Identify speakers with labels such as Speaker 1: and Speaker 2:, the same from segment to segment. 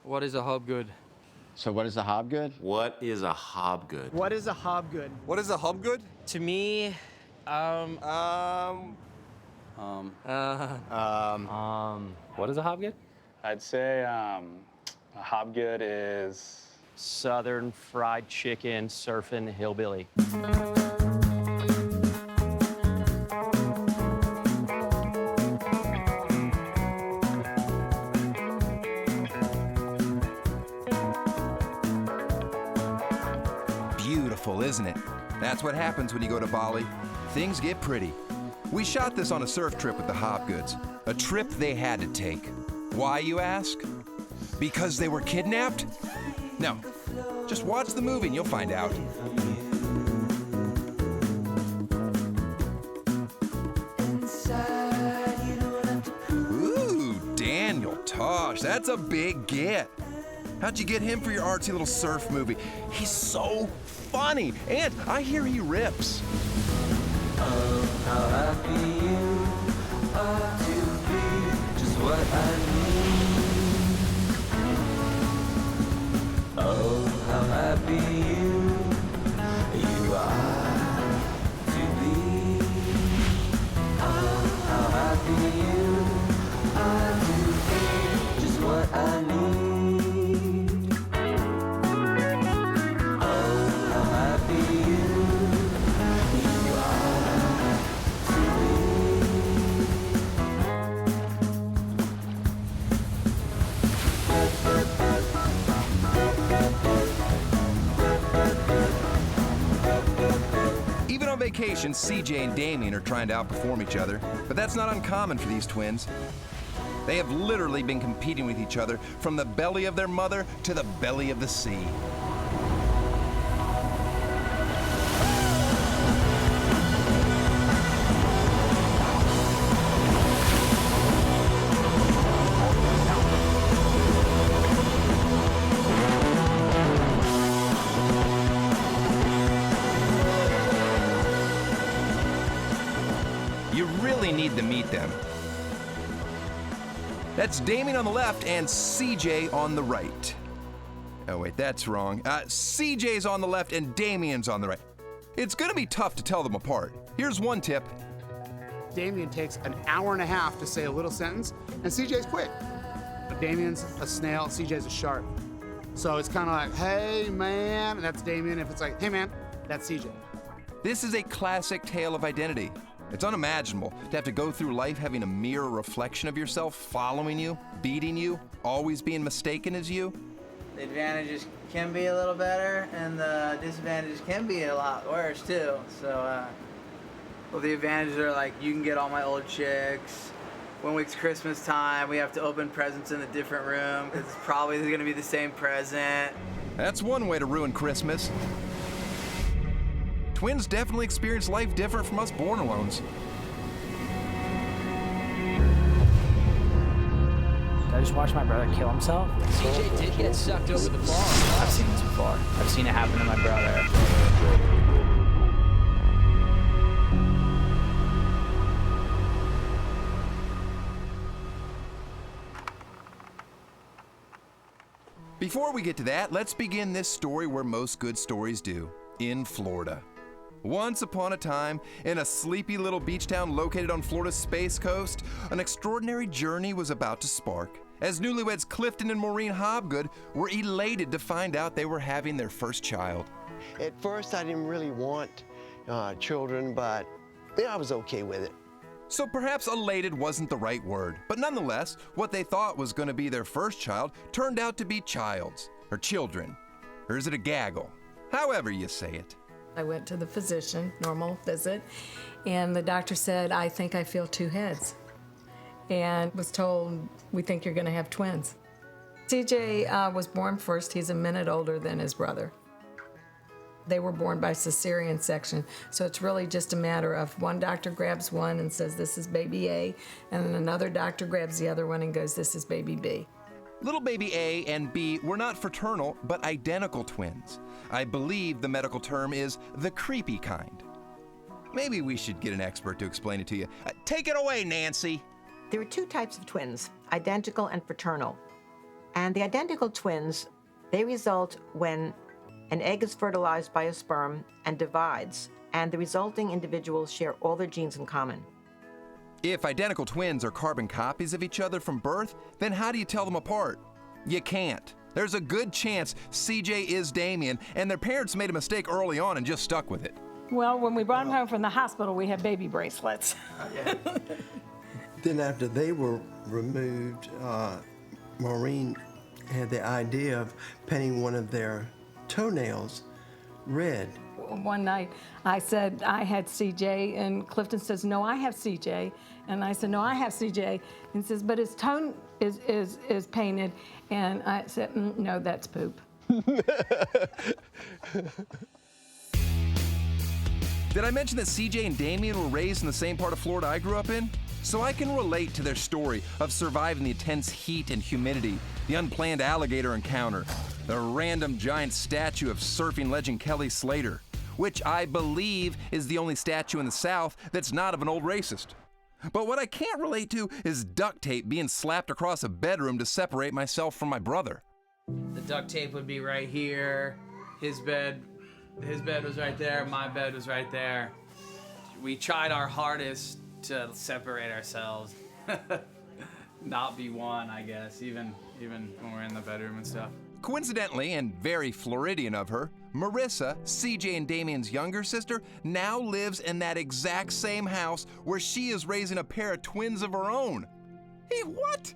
Speaker 1: What is a Hobgood?
Speaker 2: So what is a Hobgood?
Speaker 3: What is a Hobgood?
Speaker 4: What is a Hobgood?
Speaker 5: What is a Hobgood?
Speaker 1: To me,
Speaker 6: What is a Hobgood?
Speaker 7: I'd say a Hobgood is
Speaker 6: Southern fried chicken surfing hillbilly.
Speaker 8: Beautiful, isn't it? That's what happens when you go to Bali. Things get pretty. We shot this on a surf trip with the Hobgoods, a trip they had to take. Why, you ask? Because they were kidnapped? No. Just watch the movie and you'll find out. Ooh, Daniel Tosh, that's a big get. How'd you get him for your artsy little surf movie? He's so funny, and I hear he rips.
Speaker 9: Oh, how happy you are to be just what I need. Oh, how happy you are to be. Oh, how happy you are to be just what I need.
Speaker 8: Even on vacation, CJ and Damien are trying to outperform each other, but that's not uncommon for these twins. They have literally been competing with each other from the belly of their mother to the belly of the sea. You really need to meet them. That's Damien on the left and CJ on the right. Oh wait, that's wrong. CJ's on the left and Damien's on the right. It's gonna be tough to tell them apart. Here's one tip.
Speaker 4: Damien takes an hour and a half to say a little sentence, and CJ's quick. But Damien's a snail, CJ's a shark. So it's kind of like, hey man, and that's Damien. If it's like, hey man, that's CJ.
Speaker 8: This is a classic tale of identity. It's unimaginable to have to go through life having a mirror reflection of yourself following you, beating you, always being mistaken as you.
Speaker 10: The advantages can be a little better, and the disadvantages can be a lot worse too. So, well, the advantages are like you can get all my old chicks. When it's Christmas time, we have to open presents in a different room because it's probably going to be the same present.
Speaker 8: That's one way to ruin Christmas. Twins definitely experience life different from us born-alones.
Speaker 6: Did I just watch my brother kill himself?
Speaker 1: CJ did get sucked over the bar.
Speaker 6: I've seen this before. I've seen it happen to my brother.
Speaker 8: Before we get to that, let's begin this story where most good stories do, in Florida. Once upon a time, in a sleepy little beach town located on Florida's Space Coast, an extraordinary journey was about to spark, as newlyweds Clifton and Maureen Hobgood were elated to find out they were having their first child.
Speaker 11: At first, I didn't really want children, but I was okay with it.
Speaker 8: So perhaps elated wasn't the right word, but nonetheless, what they thought was going to be their first child turned out to be child's, or children, or is it a gaggle? However you say it.
Speaker 12: I went to the physician, normal visit, and the doctor said, I think I feel two heads, and was told, we think you're gonna have twins. CJ was born first. He's a minute older than his brother. They were born by cesarean section, so it's really just a matter of one doctor grabs one and says, this is baby A, and then another doctor grabs the other one and goes, this is baby B.
Speaker 8: Little baby A and B were not fraternal, but identical twins. I believe the medical term is the creepy kind. Maybe we should get an expert to explain it to you. Take it away, Nancy.
Speaker 13: There are two types of twins, identical and fraternal.
Speaker 5: And the identical twins, they result when an egg is fertilized by a sperm and divides, and the resulting individuals share all their genes in common.
Speaker 8: If identical twins are carbon copies of each other from birth, then how do you tell them apart? You can't. There's a good chance CJ is Damien, and their parents made a mistake early on and just stuck with it.
Speaker 12: Well, when we brought him home from the hospital, we had baby bracelets.
Speaker 11: Then after they were removed, Maureen had the idea of painting one of their toenails red.
Speaker 12: One night, I said I had CJ, and Clifton says, no, I have CJ. And I said, no, I have CJ. And he says, but his toe is painted. And I said, no, that's poop.
Speaker 8: Did I mention that CJ and Damien were raised in the same part of Florida I grew up in? So I can relate to their story of surviving the intense heat and humidity, the unplanned alligator encounter, the random giant statue of surfing legend Kelly Slater, which I believe is the only statue in the South that's not of an old racist. But what I can't relate to is duct tape being slapped across a bedroom to separate myself from my brother.
Speaker 10: The duct tape would be right here. His bed was right there. My bed was right there. We tried our hardest to separate ourselves. Not be one, I guess, even when we're in the bedroom and stuff.
Speaker 8: Coincidentally, and very Floridian of her, Marissa, CJ and Damien's younger sister, now lives in that exact same house where she is raising a pair of twins of her own. Hey, what?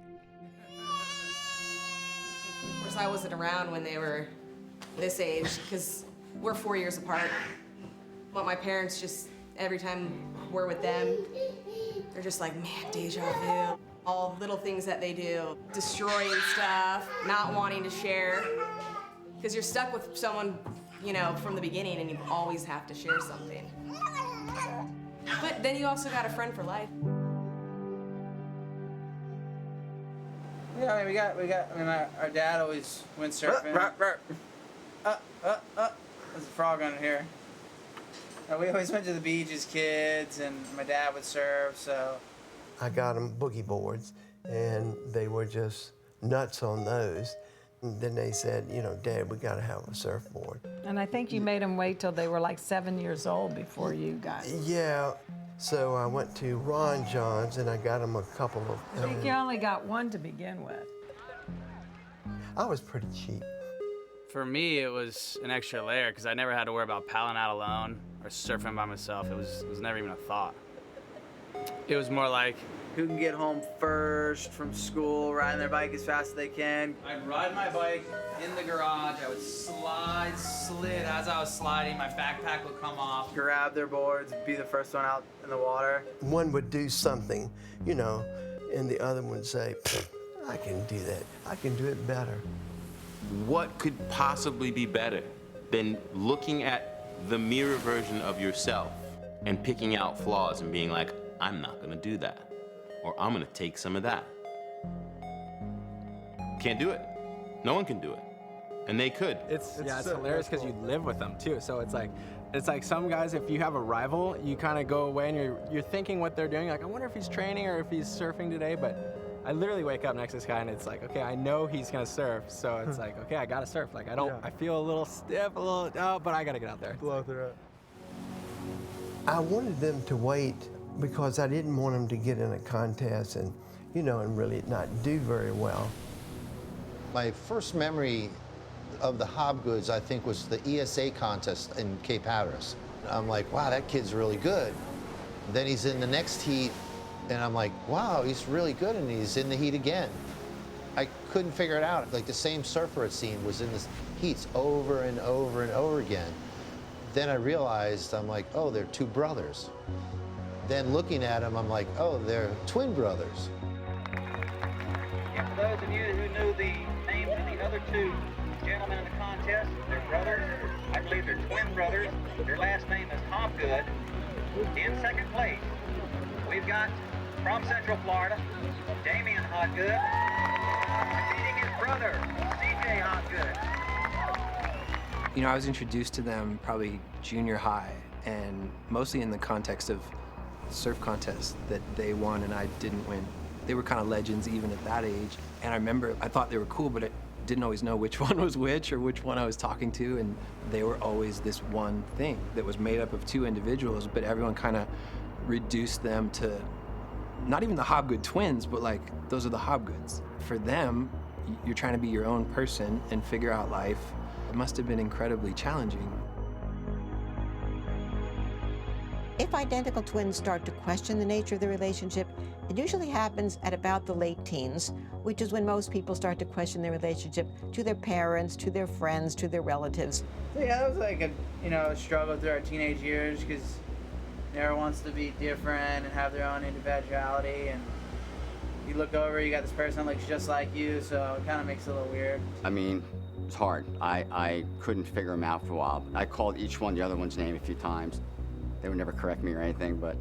Speaker 13: Of course, I wasn't around when they were this age, because we're 4 years apart. But my parents just, every time we're with them, they're just like, man, deja vu. All little things that they do, destroying stuff, not wanting to share. Because you're stuck with someone, you know, from the beginning, and you always have to share something. But then you also got a friend for life.
Speaker 10: Yeah, I mean, our dad always went surfing. There's a frog under here. We always went to the beach as kids, and my dad would surf, so.
Speaker 11: I got them boogie boards, and they were just nuts on those. And then they said, you know, Dad, we got to have a surfboard.
Speaker 12: And I think you made them wait till they were like 7 years old before you got it.
Speaker 11: Yeah, so I went to Ron John's, and I got them a couple of.
Speaker 12: I think you only got one to begin with.
Speaker 11: I was pretty cheap.
Speaker 6: For me, it was an extra layer because I never had to worry about paddling out alone or surfing by myself. It was never even a thought. It was more like,
Speaker 10: who can get home first from school, riding their bike as fast as they can. I'd ride my bike in the garage. I would slid. As I was sliding, my backpack would come off. Grab their boards, be the first one out in the water.
Speaker 11: One would do something, you know, and the other would say, I can do that. I can do it better.
Speaker 3: What could possibly be better than looking at the mirror version of yourself and picking out flaws and being like, I'm not gonna do that, or I'm gonna take some of that. Can't do it. No one can do it. And they could.
Speaker 14: It's hilarious because you live with them too. So it's like some guys, if you have a rival, you kind of go away and you're thinking what they're doing. Like, I wonder if he's training or if he's surfing today. But I literally wake up next to this guy and it's like, okay, I know he's gonna surf. So it's like, okay, I gotta surf. Like, I feel a little stiff, but I gotta get out there.
Speaker 11: Blow through it. I wanted them to wait because I didn't want them to get in a contest and, you know, and really not do very well.
Speaker 2: My first memory of the Hobgoods, I think, was the ESA contest in Cape Hatteras. I'm like, wow, that kid's really good. Then he's in the next heat, and I'm like, wow, he's really good, and he's in the heat again. I couldn't figure it out. Like, the same surfer I'd seen was in the heats over and over and over again. Then I realized, I'm like, oh, they're two brothers. Then looking at them, I'm like, oh, they're twin brothers.
Speaker 15: And for those of you who knew the names of the other two gentlemen in the contest, they're brothers. I believe they're twin brothers. Their last name is Hobgood. In second place, we've got, from Central Florida, Damien Hobgood, defeating his brother, CJ Hobgood.
Speaker 16: You know, I was introduced to them probably junior high, and mostly in the context of surf contest that they won and I didn't win. They were kind of legends even at that age. And I remember I thought they were cool, but I didn't always know which one was which or which one I was talking to. And they were always this one thing that was made up of two individuals, but everyone kind of reduced them to not even the Hobgood twins, but like, those are the Hobgoods. For them, you're trying to be your own person and figure out life. It must have been incredibly challenging.
Speaker 5: If identical twins start to question the nature of the relationship, it usually happens at about the late teens, which is when most people start to question their relationship to their parents, to their friends, to their relatives.
Speaker 10: So yeah, that was like a struggle through our teenage years because everyone wants to be different and have their own individuality, and you look over, you got this person that looks just like you, so it kind of makes it a little weird.
Speaker 17: I mean, it's hard. I couldn't figure them out for a while. I called each one the other one's name a few times. They would never correct me or anything, but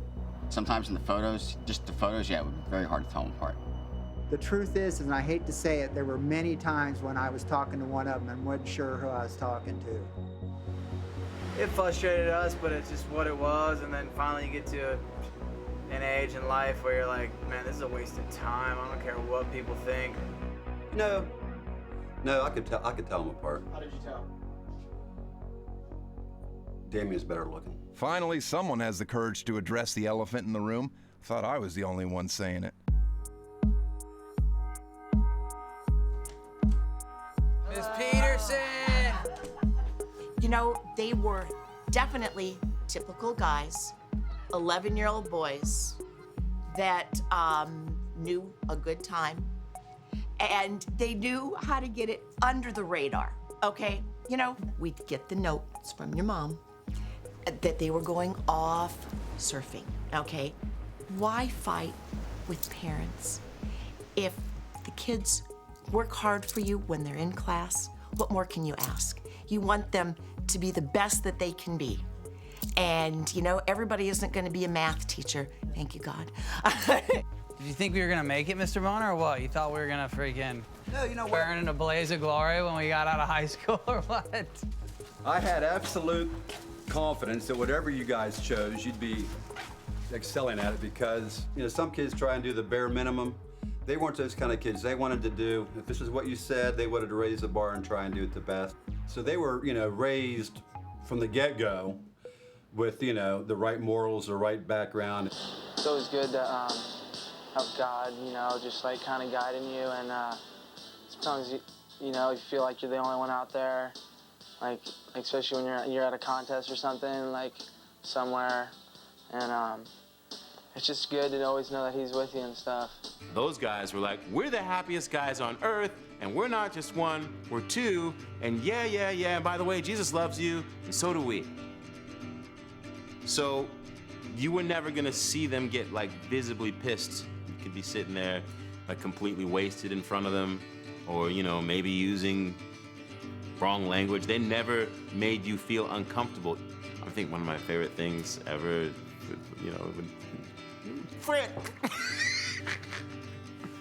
Speaker 17: sometimes in the photos, just the photos, yeah, it would be very hard to tell them apart.
Speaker 18: The truth is, and I hate to say it, there were many times when I was talking to one of them and wasn't sure who I was talking to.
Speaker 10: It frustrated us, but it's just what it was, and then finally you get to an age in life where you're like, man, this is a waste of time. I don't care what people think.
Speaker 19: No, I could tell them apart.
Speaker 10: How did you tell?
Speaker 19: Damien's better looking.
Speaker 8: Finally, someone has the courage to address the elephant in the room. Thought I was the only one saying it.
Speaker 1: Miss Peterson!
Speaker 20: You know, they were definitely typical guys, 11-year-old boys that knew a good time, and they knew how to get it under the radar, okay? You know, we'd get the notes from your mom that they were going off surfing, okay? Why fight with parents? If the kids work hard for you when they're in class, what more can you ask? You want them to be the best that they can be. And, you know, everybody isn't gonna be a math teacher, thank you, God.
Speaker 6: Did you think we were gonna make it, Mr. Bonner, or what? You thought we were gonna freaking burn in a blaze of glory when we got out of high school, or what?
Speaker 19: I had absolute confidence that whatever you guys chose, you'd be excelling at it because, you know, some kids try and do the bare minimum. They weren't those kind of kids. They wanted to do, if this is what you said, they wanted to raise the bar and try and do it the best. So they were, you know, raised from the get-go with, you know, the right morals, the right background.
Speaker 21: It's always good to have God, you know, just like kind of guiding you, and sometimes you know, you feel like you're the only one out there, like especially when you're at a contest or something, like somewhere, and it's just good to always know that He's with you and stuff.
Speaker 3: Those guys were like, we're the happiest guys on earth, and we're not just one, we're two, and yeah, and by the way, Jesus loves you, and so do we. So you were never gonna see them get like visibly pissed. You could be sitting there like completely wasted in front of them, or, you know, maybe using wrong language. They never made you feel uncomfortable. I think one of my favorite things ever, you know, frick,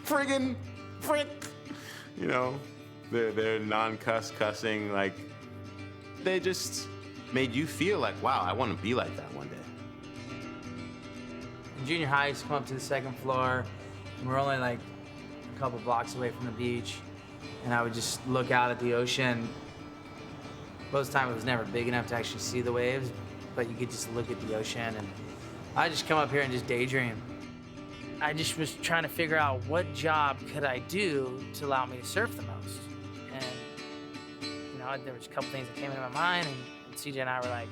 Speaker 3: friggin' frick, you know, they're non-cuss cussing, like, they just made you feel like, wow, I want to be like that one day.
Speaker 6: In junior high, I used to come up to the second floor, and we're only like a couple blocks away from the beach, and I would just look out at the ocean. Most of the time, it was never big enough to actually see the waves, but you could just look at the ocean, and I just come up here and just daydream. I just was trying to figure out what job could I do to allow me to surf the most. And, you know, there was a couple things that came into my mind, and CJ and I were like,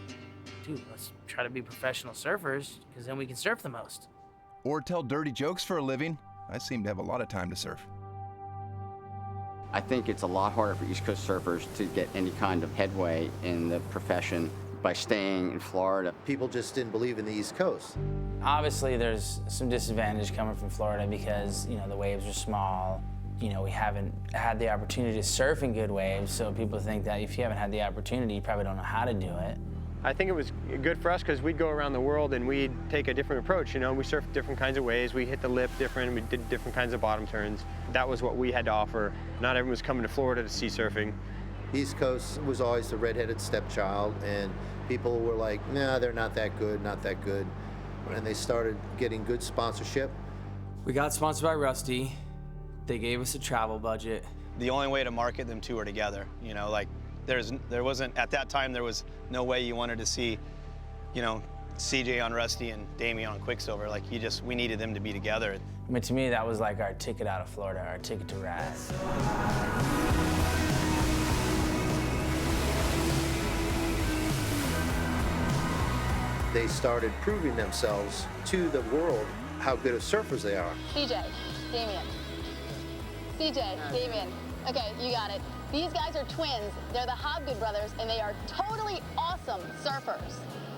Speaker 6: dude, let's try to be professional surfers, because then we can surf the most.
Speaker 8: Or tell dirty jokes for a living. I seem to have a lot of time to surf.
Speaker 17: I think it's a lot harder for East Coast surfers to get any kind of headway in the profession by staying in Florida.
Speaker 2: People just didn't believe in the East Coast.
Speaker 6: Obviously, there's some disadvantage coming from Florida because, you know, the waves are small. You know, we haven't had the opportunity to surf in good waves, so people think that if you haven't had the opportunity, you probably don't know how to do it.
Speaker 22: I think it was good for us because we'd go around the world and we'd take a different approach. You know, we surfed different kinds of waves, we hit the lip different, we did different kinds of bottom turns. That was what we had to offer. Not everyone was coming to Florida to see surfing.
Speaker 2: East Coast was always the redheaded stepchild, and people were like, nah, they're not that good, not that good. And they started getting good sponsorship.
Speaker 6: We got sponsored by Rusty. They gave us a travel budget.
Speaker 7: The only way to market them two are together. You know, like there wasn't, at that time, there was no way you wanted to see, you know, CJ on Rusty and Damien on Quicksilver. Like we needed them to be together.
Speaker 6: I mean, to me, that was like our ticket out of Florida, our ticket to rad.
Speaker 2: They started proving themselves to the world how good of surfers they are.
Speaker 9: CJ, Damien. CJ, Damien. Okay, you got it. These guys are twins. They're the Hobgood brothers, and they are totally awesome surfers.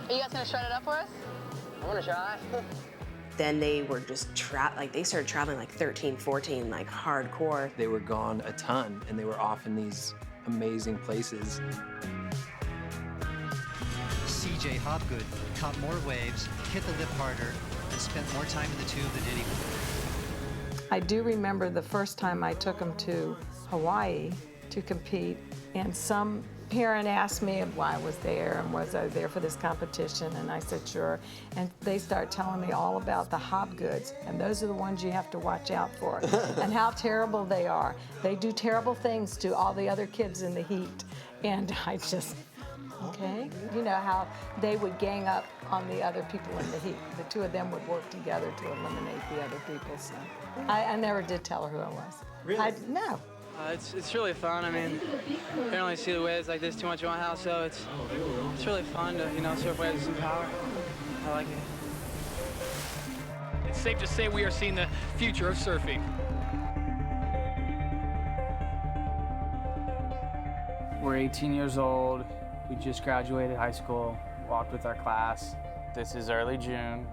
Speaker 9: Are you guys gonna shred it up for us?
Speaker 21: I'm gonna try.
Speaker 13: Then they were just they started traveling like 13, 14, like hardcore.
Speaker 16: They were gone a ton, and they were off in these amazing places.
Speaker 23: CJ Hobgood caught more waves, hit the lip harder, and spent more time in the tube than anyone.
Speaker 12: I do remember the first time I took him to Hawaii to compete, and some parent asked me why I was there and was I there for this competition, and I said sure. And they start telling me all about the Hobgoods, and those are the ones you have to watch out for, and how terrible they are. They do terrible things to all the other kids in the heat, and I just, okay? You know how they would gang up on the other people in the heat. The two of them would work together to eliminate the other people, so. I never did tell her who I was.
Speaker 21: Really?
Speaker 12: No.
Speaker 21: It's really fun. I mean, I don't really see the waves like this too much in my house, so it's really fun to, you know, surf waves in power. I like it.
Speaker 24: It's safe to say we are seeing the future of surfing.
Speaker 6: We're 18 years old. We just graduated high school, walked with our class. This is early June,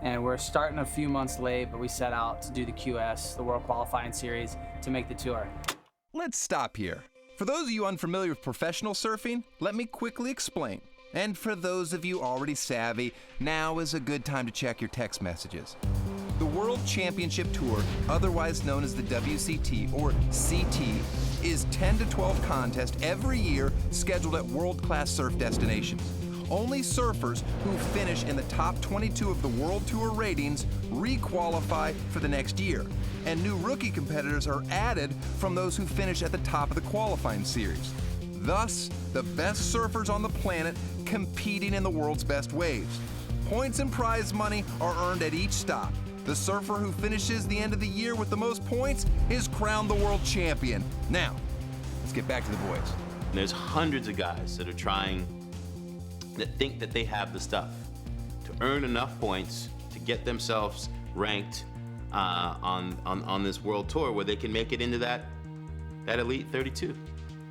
Speaker 6: and we're starting a few months late, but we set out to do the QS, the World Qualifying Series, to make the tour.
Speaker 8: Let's stop here. For those of you unfamiliar with professional surfing, let me quickly explain. And for those of you already savvy, now is a good time to check your text messages. The World Championship Tour, otherwise known as the WCT or CT, is 10 to 12 contests every year scheduled at world-class surf destinations. Only surfers who finish in the top 22 of the World Tour ratings re-qualify for the next year, and new rookie competitors are added from those who finish at the top of the qualifying series. Thus, the best surfers on the planet competing in the world's best waves. Points and prize money are earned at each stop. The surfer who finishes the end of the year with the most points is crowned the world champion. Now, let's get back to the boys.
Speaker 3: There's hundreds of guys that think that they have the stuff to earn enough points to get themselves ranked on this world tour where they can make it into that elite 32.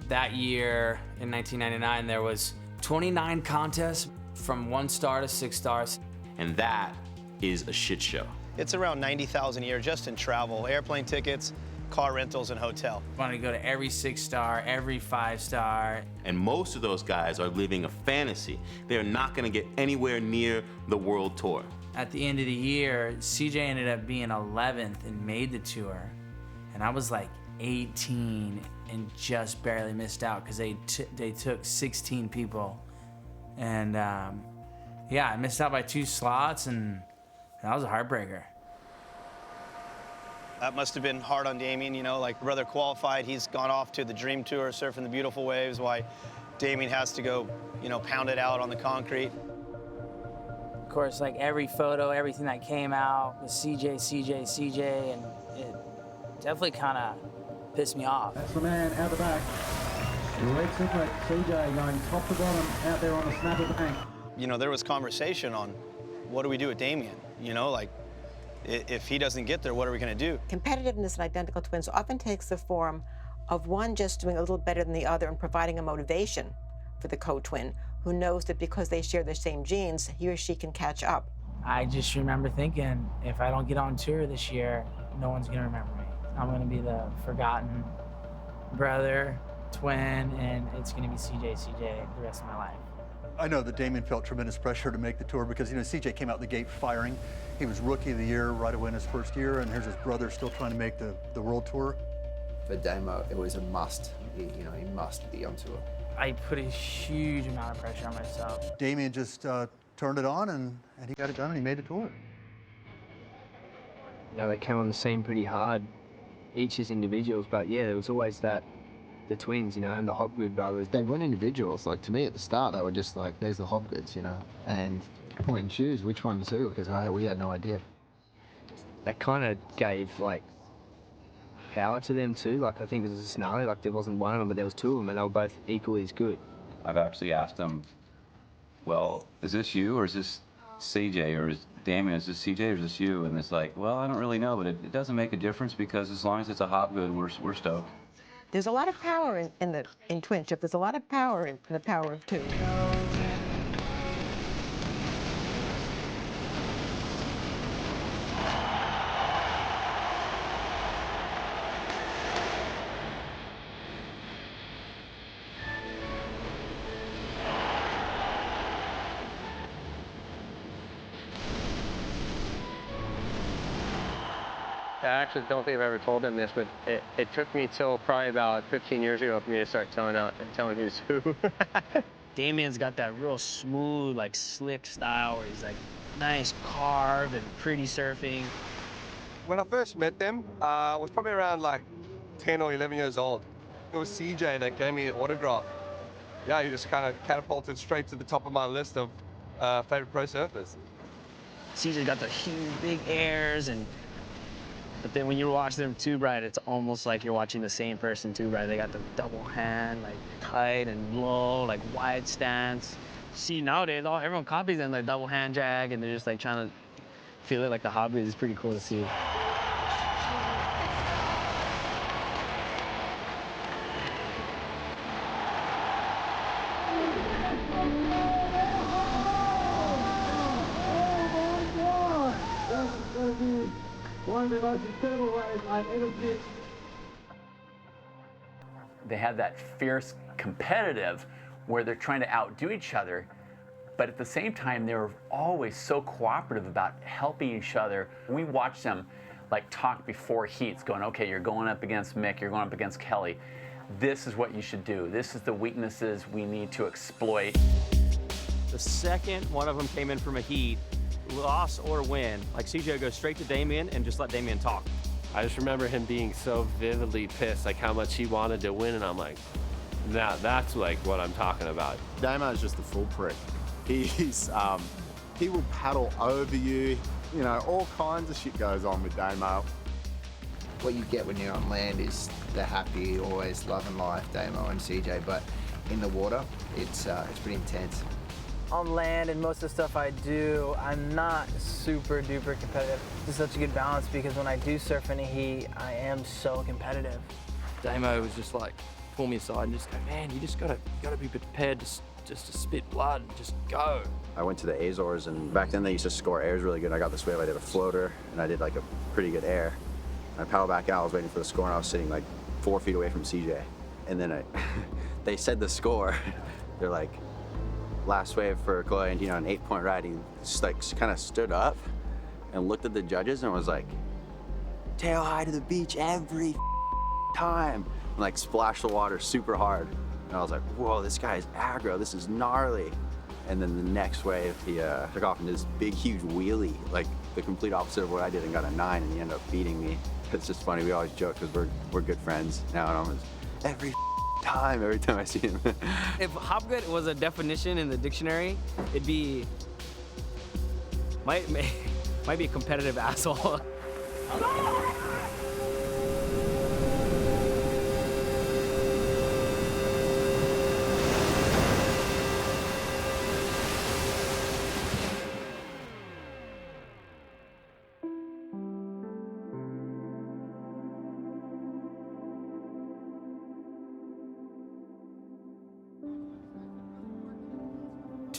Speaker 6: That year in 1999, there was 29 contests from 1 star to 6 stars.
Speaker 3: And that is a shit show.
Speaker 7: It's around $90,000 a year just in travel, airplane tickets, car rentals, and hotel.
Speaker 6: Want to go to every 6 star, every 5 star.
Speaker 3: And most of those guys are living a fantasy. They're not going to get anywhere near the world tour.
Speaker 6: At the end of the year, CJ ended up being 11th and made the tour. And I was like 18 and just barely missed out because they took 16 people. And yeah, I missed out by 2 slots, and that was a heartbreaker.
Speaker 7: That must have been hard on Damien, you know, like brother qualified, he's gone off to the Dream Tour surfing the beautiful waves, while Damien has to go, you know, pound it out on the concrete.
Speaker 6: Of course, like every photo, everything that came out was CJ, and it definitely kind of pissed me off.
Speaker 25: That's the man out the back. Great secret, CJ going top to bottom out there on the snapper bank.
Speaker 7: You know, there was conversation on what do we do with Damien, you know, like if he doesn't get there, what are we going to do?
Speaker 5: Competitiveness in identical twins often takes the form of one just doing a little better than the other and providing a motivation for the co-twin who knows that because they share the same genes, he or she can catch up.
Speaker 6: I just remember thinking, if I don't get on tour this year, no one's going to remember me. I'm going to be the forgotten brother, twin, and it's going to be CJ the rest of my life.
Speaker 26: I know that Damien felt tremendous pressure to make the tour because, you know, CJ came out the gate firing. He was Rookie of the Year right away in his first year, and here's his brother still trying to make the World Tour.
Speaker 27: For Damo, it was a must. He must be on tour.
Speaker 6: I put a huge amount of pressure on myself.
Speaker 26: Damien just turned it on, and he got it done, and he made the tour.
Speaker 1: You know, they came on the scene pretty hard, each as individuals, but yeah, there was always the twins, you know, and the Hobgood brothers.
Speaker 27: They weren't individuals. Like, to me at the start, they were just like, there's the Hobgoods, you know, and point and choose which one to, because we had no idea.
Speaker 1: That kind of gave, like, power to them too. Like, I think there was a scenario, like, there wasn't one of them, but there was two of them, and they were both equally as good.
Speaker 4: I've actually asked them, well, is this you, or is this CJ, or is Damien, is this CJ, or is this you? And it's like, well, I don't really know, but it doesn't make a difference, because as long as it's a Hobgood, we're stoked.
Speaker 5: There's a lot of power in twinship. There's a lot of power in the power of two.
Speaker 22: I actually don't think I've ever told him this, but it took me till probably about 15 years ago for me to start telling who's who.
Speaker 10: Damien's got that real smooth, like slick style where he's like nice carve and pretty surfing.
Speaker 11: When I first met them, I was probably around like 10 or 11 years old. It was CJ that gave me an autograph. Yeah, he just kind of catapulted straight to the top of my list of favorite pro surfers.
Speaker 10: CJ's got the huge, big airs, but then when you're watching them tube ride, it's almost like you're watching the same person tube ride. They got the double hand, like tight and low, like wide stance. See, nowadays, everyone copies them, like double hand drag, and they're just like trying to feel it like the hobby. Is pretty cool to see.
Speaker 11: One of the most incredible waves I've ever seen.
Speaker 14: They have that fierce competitive where they're trying to outdo each other, but at the same time, they're always so cooperative about helping each other. We watch them like talk before heats, going, okay, you're going up against Mick, you're going up against Kelly. This is what you should do. This is the weaknesses we need to exploit.
Speaker 15: The second one of them came in from a heat, loss or win, like CJ would go straight to Damien and just let Damien talk.
Speaker 18: I just remember him being so vividly pissed, like how much he wanted to win, and I'm like, now that's like what I'm talking about.
Speaker 27: Damo is just a full prick. He's, he will paddle over you. You know, all kinds of shit goes on with Damo. What you get when you're on land is the happy, always loving life, Damo and CJ, but in the water, it's pretty intense.
Speaker 21: On land and most of the stuff I do, I'm not super duper competitive. It's such a good balance because when I do surf in a heat, I am so competitive.
Speaker 1: Damo was just like, pull me aside and just go, man, you just gotta be prepared to spit blood and just go.
Speaker 27: I went to the Azores, and back then they used to score airs really good. I got this wave, I did a floater, and I did like a pretty good air. I paddled back out, I was waiting for the score, and I was sitting like 4 feet away from CJ. And then they said the score. They're like, last wave for Chloe and, you know, an 8-point ride. He just like kind of stood up and looked at the judges and was like, tail high to the beach every time. And like splashed the water super hard. And I was like, whoa, this guy's aggro, this is gnarly. And then the next wave, he took off into this big, huge wheelie, like the complete opposite of what I did, and got a 9, and he ended up beating me. It's just funny, we always joke because we're good friends now, and almost every time I see him.
Speaker 10: If Hobgood was a definition in the dictionary, it'd be might be a competitive asshole.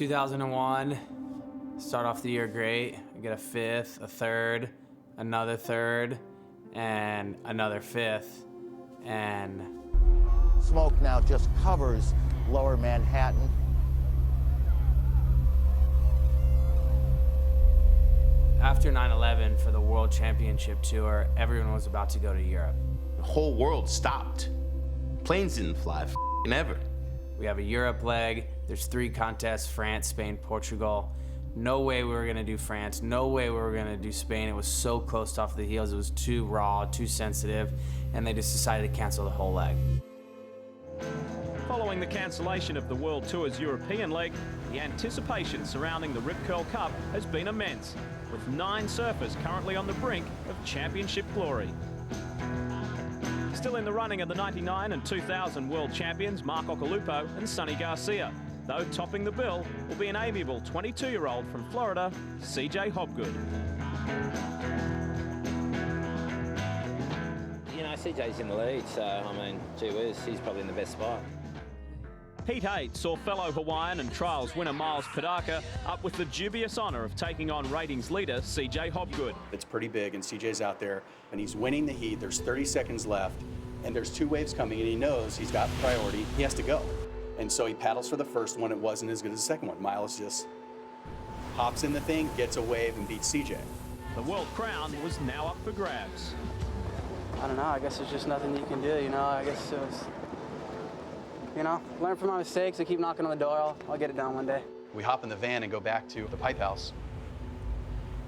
Speaker 6: In 2001, start off the year great. I get a 5th, a 3rd, another 3rd, and another 5th, and
Speaker 28: smoke now just covers lower Manhattan.
Speaker 6: after 9/11 for the World Championship Tour, everyone was about to go to Europe.
Speaker 3: The whole world stopped. Planes didn't fly ever.
Speaker 6: We have a Europe leg. There's 3 contests, France, Spain, Portugal. No way we were gonna do France. No way we were gonna do Spain. It was so close off the heels. It was too raw, too sensitive, and they just decided to cancel the whole leg.
Speaker 2: Following the cancellation of the World Tour's European leg, the anticipation surrounding the Rip Curl Cup has been immense, with 9 surfers currently on the brink of championship glory. Still in the running are the 99 and 2000 world champions Mark Occhilupo and Sonny Garcia, though topping the bill will be an amiable 22-year-old from Florida, CJ Hobgood.
Speaker 9: You know, CJ's in the lead, so, I mean, gee whiz, he's probably in the best spot.
Speaker 2: Heat 8 saw fellow Hawaiian and trials winner Miles Padaka up with the dubious honour of taking on ratings leader CJ Hobgood.
Speaker 13: It's pretty big, and CJ's out there, and he's winning the heat. There's 30 seconds left, and there's 2 waves coming, and he knows he's got priority. He has to go. And so he paddles for the first one. It wasn't as good as the second one. Miles just hops in the thing, gets a wave, and beats CJ.
Speaker 2: The world crown was now up for grabs.
Speaker 21: I don't know, I guess there's just nothing you can do, you know? I guess it was, you know, learn from my mistakes and keep knocking on the door. I'll get it done one day.
Speaker 13: We hop in the van and go back to the pipe house,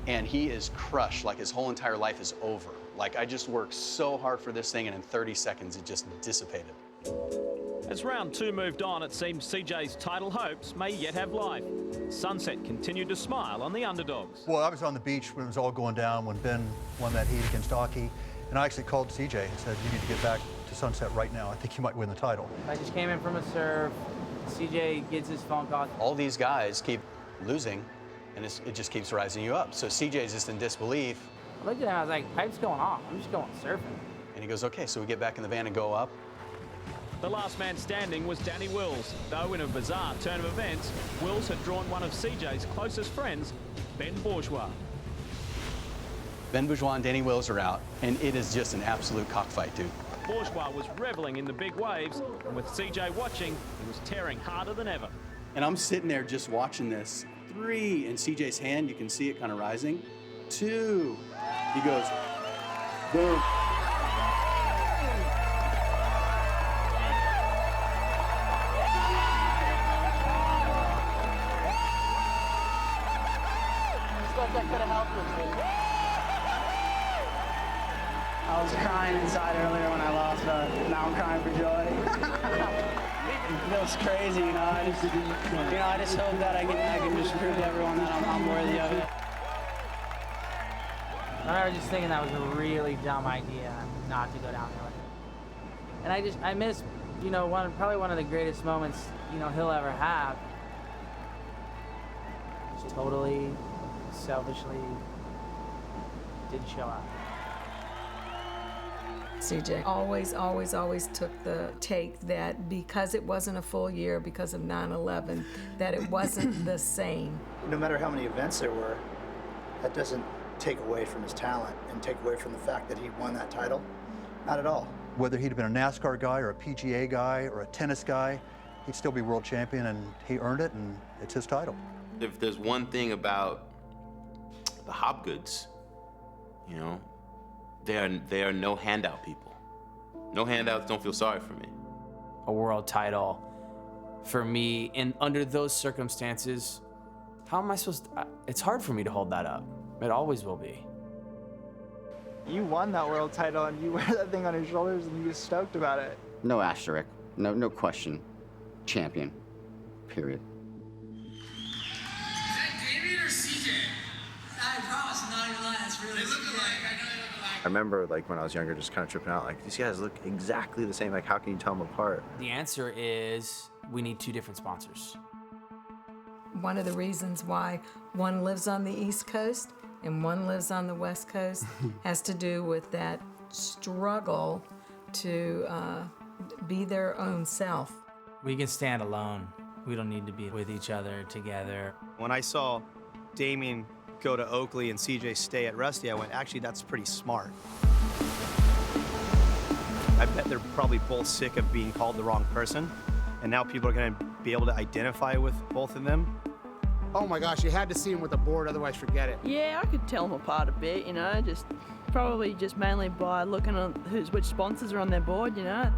Speaker 13: and he is crushed, like his whole entire life is over. Like, I just worked so hard for this thing, and in 30 seconds, it just dissipated.
Speaker 2: As round 2 moved on, it seemed CJ's title hopes may yet have life. Sunset continued to smile on the underdogs.
Speaker 26: Well, I was on the beach when it was all going down, when Ben won that heat against Aki, and I actually called CJ and said, you need to get back to Sunset right now. I think you might win the title.
Speaker 6: I just came in from a serve. CJ gets his phone call.
Speaker 13: All these guys keep losing, and it just keeps rising you up. So CJ's just in disbelief.
Speaker 6: I looked at him, I was like, pipe's going off. I'm just going surfing.
Speaker 13: And he goes, okay, so we get back in the van and go up.
Speaker 2: The last man standing was Danny Wills, though in a bizarre turn of events, Wills had drawn one of CJ's closest friends, Ben Bourgeois.
Speaker 13: Ben Bourgeois and Danny Wills are out, and it is just an absolute cockfight, dude.
Speaker 2: Bourgeois was reveling in the big waves, and with CJ watching, he was tearing harder than ever.
Speaker 13: And I'm sitting there just watching this. 3, in CJ's hand, you can see it kind of rising. 2, he goes, boom.
Speaker 21: That could have helped with me. I was crying inside earlier when I lost, but now I'm crying for joy. It feels crazy, you know. I just hope that I can just prove to everyone that I'm worthy of it.
Speaker 6: I remember just thinking that was a really dumb idea not to go down there. And I miss, you know, probably one of the greatest moments, you know, he'll ever have. Just totally selfishly didn't show up.
Speaker 12: CJ always took the take that because it wasn't a full year because of 9/11, that it wasn't the same.
Speaker 16: No matter how many events there were, that doesn't take away from his talent and take away from the fact that he won that title. Not at all.
Speaker 26: Whether he'd have been a NASCAR guy or a PGA guy or a tennis guy, he'd still be world champion, and he earned it, and it's his title.
Speaker 3: If there's one thing about the Hobgoods, you know, they are no handout people. No handouts, don't feel sorry for me.
Speaker 6: A world title for me, and under those circumstances, how am I supposed to, it's hard for me to hold that up. It always will be.
Speaker 17: You won that world title and you wear that thing on your shoulders and you were stoked about it.
Speaker 19: No asterisk, no question. Champion, period.
Speaker 27: I remember, like, when I was younger, just kind of tripping out, like, these guys look exactly the same. Like, how can you tell them apart?
Speaker 6: The answer is we need 2 different sponsors.
Speaker 12: One of the reasons why one lives on the East Coast and one lives on the West Coast has to do with that struggle to be their own self.
Speaker 6: We can stand alone. We don't need to be with each other together.
Speaker 7: When I saw Damien go to Oakley and CJ stay at Rusty, I went, actually, that's pretty smart. I bet they're probably both sick of being called the wrong person, and now people are going to be able to identify with both of them.
Speaker 20: Oh my gosh, you had to see him with the board, otherwise forget it.
Speaker 23: Yeah, I could tell them apart a bit, you know, probably mainly by looking at which sponsors are on their board, you know.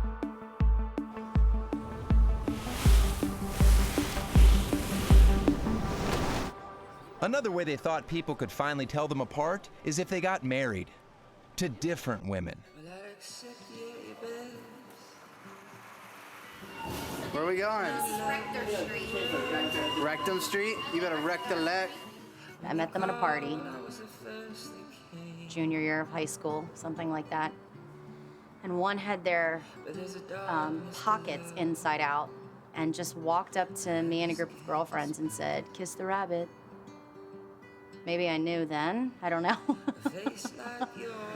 Speaker 4: Another way they thought people could finally tell them apart is if they got married to different women.
Speaker 6: Where are we going?
Speaker 5: Rector Street.
Speaker 6: Rectum Street? You better wreck the leg.
Speaker 5: I met them at a party. Junior year of high school, something like that. And one had their pockets inside out and just walked up to me and a group of girlfriends and said, "Kiss the rabbit." Maybe I knew then. I don't know.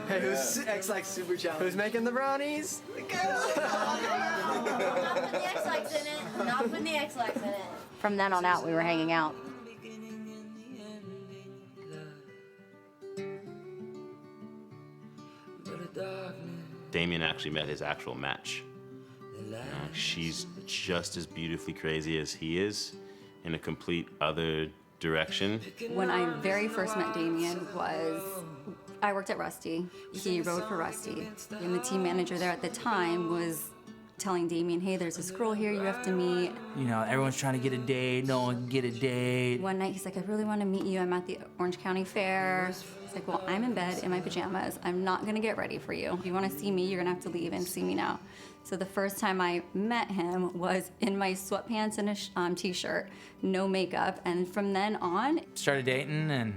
Speaker 6: Hey, who's X-Like Super Challenge? Who's making the brownies?
Speaker 5: Not putting the X-Likes in it. Not putting the X-Likes in it. From then on out, we were hanging out.
Speaker 3: Damien actually met his actual match. She's just as beautifully crazy as he is, in a complete other direction.
Speaker 8: When I very first met Damien I worked at Rusty. He rode for Rusty. And the team manager there at the time was telling Damien, "Hey, there's this girl here you have to meet."
Speaker 6: You know, everyone's trying to get a date. No one can get a date.
Speaker 8: One night he's like, "I really want to meet you. I'm at the Orange County Fair." He's like, "Well, I'm in bed in my pajamas. I'm not gonna get ready for you. If you want to see me, you're gonna have to leave and see me now." So the first time I met him was in my sweatpants and a t-shirt, no makeup, and from then on,
Speaker 6: started dating and...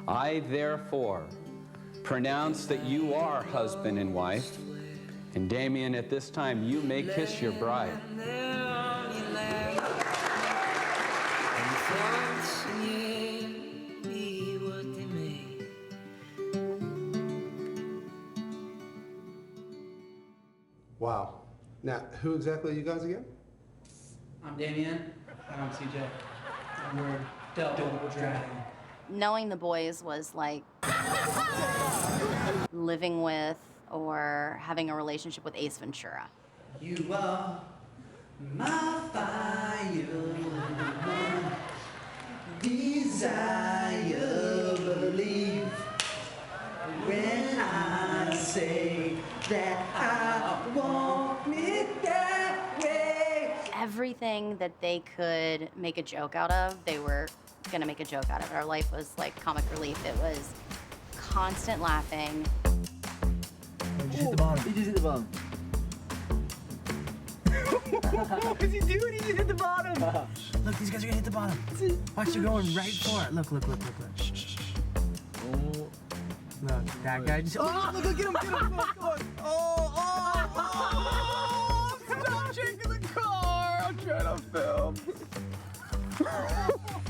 Speaker 11: I therefore pronounce that you are husband and wife, and Damien, at this time, you may kiss your bride.
Speaker 14: Wow. Now, who exactly are you guys again?
Speaker 6: I'm Damien. And I'm CJ. And we're Double Dragon.
Speaker 5: Knowing the boys was like living with or having a relationship with Ace Ventura.
Speaker 6: You are my fire, desire, believe when I say that I want it that way.
Speaker 5: Everything that they could make a joke out of, they were gonna make a joke out of it. Our life was like comic relief. It was constant laughing.
Speaker 6: You just hit the bottom. You just hit the bottom. What is he doing? He just hit the bottom. Look, these guys are gonna hit the bottom. Watch, you're going right for it. Look. Oh. Look, that guy just... Oh, look, get him. Come on. Oh. Stop shaking the car. I'm trying to film.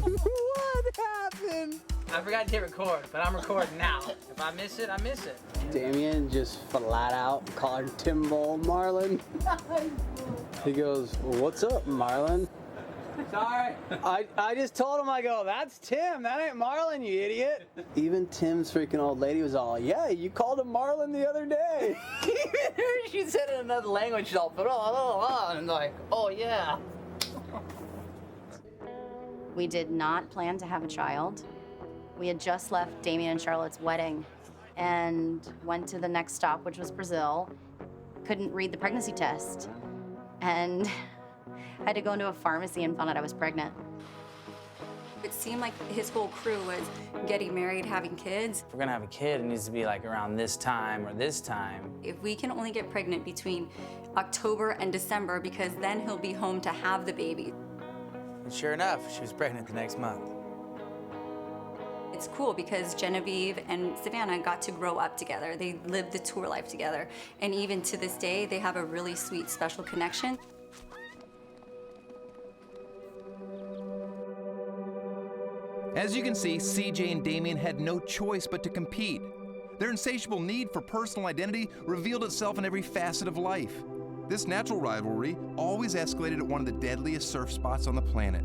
Speaker 6: What happened? I forgot to hit record, but I'm recording now. If I miss it, I miss it.
Speaker 11: Damien just flat out called Timbo Marlon. He goes, "What's up, Marlon?"
Speaker 6: Sorry.
Speaker 11: I just told him, I go, "That's Tim, that ain't Marlon, you idiot." Even Tim's freaking old lady was all, "Yeah, you called him Marlon the other day."
Speaker 6: She said it in another language. She's all, and I'm like, oh yeah.
Speaker 5: We did not plan to have a child. We had just left Damien and Charlotte's wedding and went to the next stop, which was Brazil. Couldn't read the pregnancy test and had to go into a pharmacy and found out I was pregnant.
Speaker 8: it seemed like his whole crew was getting married, having kids.
Speaker 6: If we're gonna have a kid, it needs to be like around this time or this time.
Speaker 8: If we can only get pregnant between October and December, because then he'll be home to have the baby.
Speaker 6: And sure enough, she was pregnant the next month.
Speaker 8: It's cool because Genevieve and Savannah got to grow up together. They lived the tour life together. And even to this day, they have a really sweet, special connection.
Speaker 4: As you can see, CJ and Damien had no choice but to compete. Their insatiable need for personal identity revealed itself in every facet of life. This natural rivalry always escalated at one of the deadliest surf spots on the planet.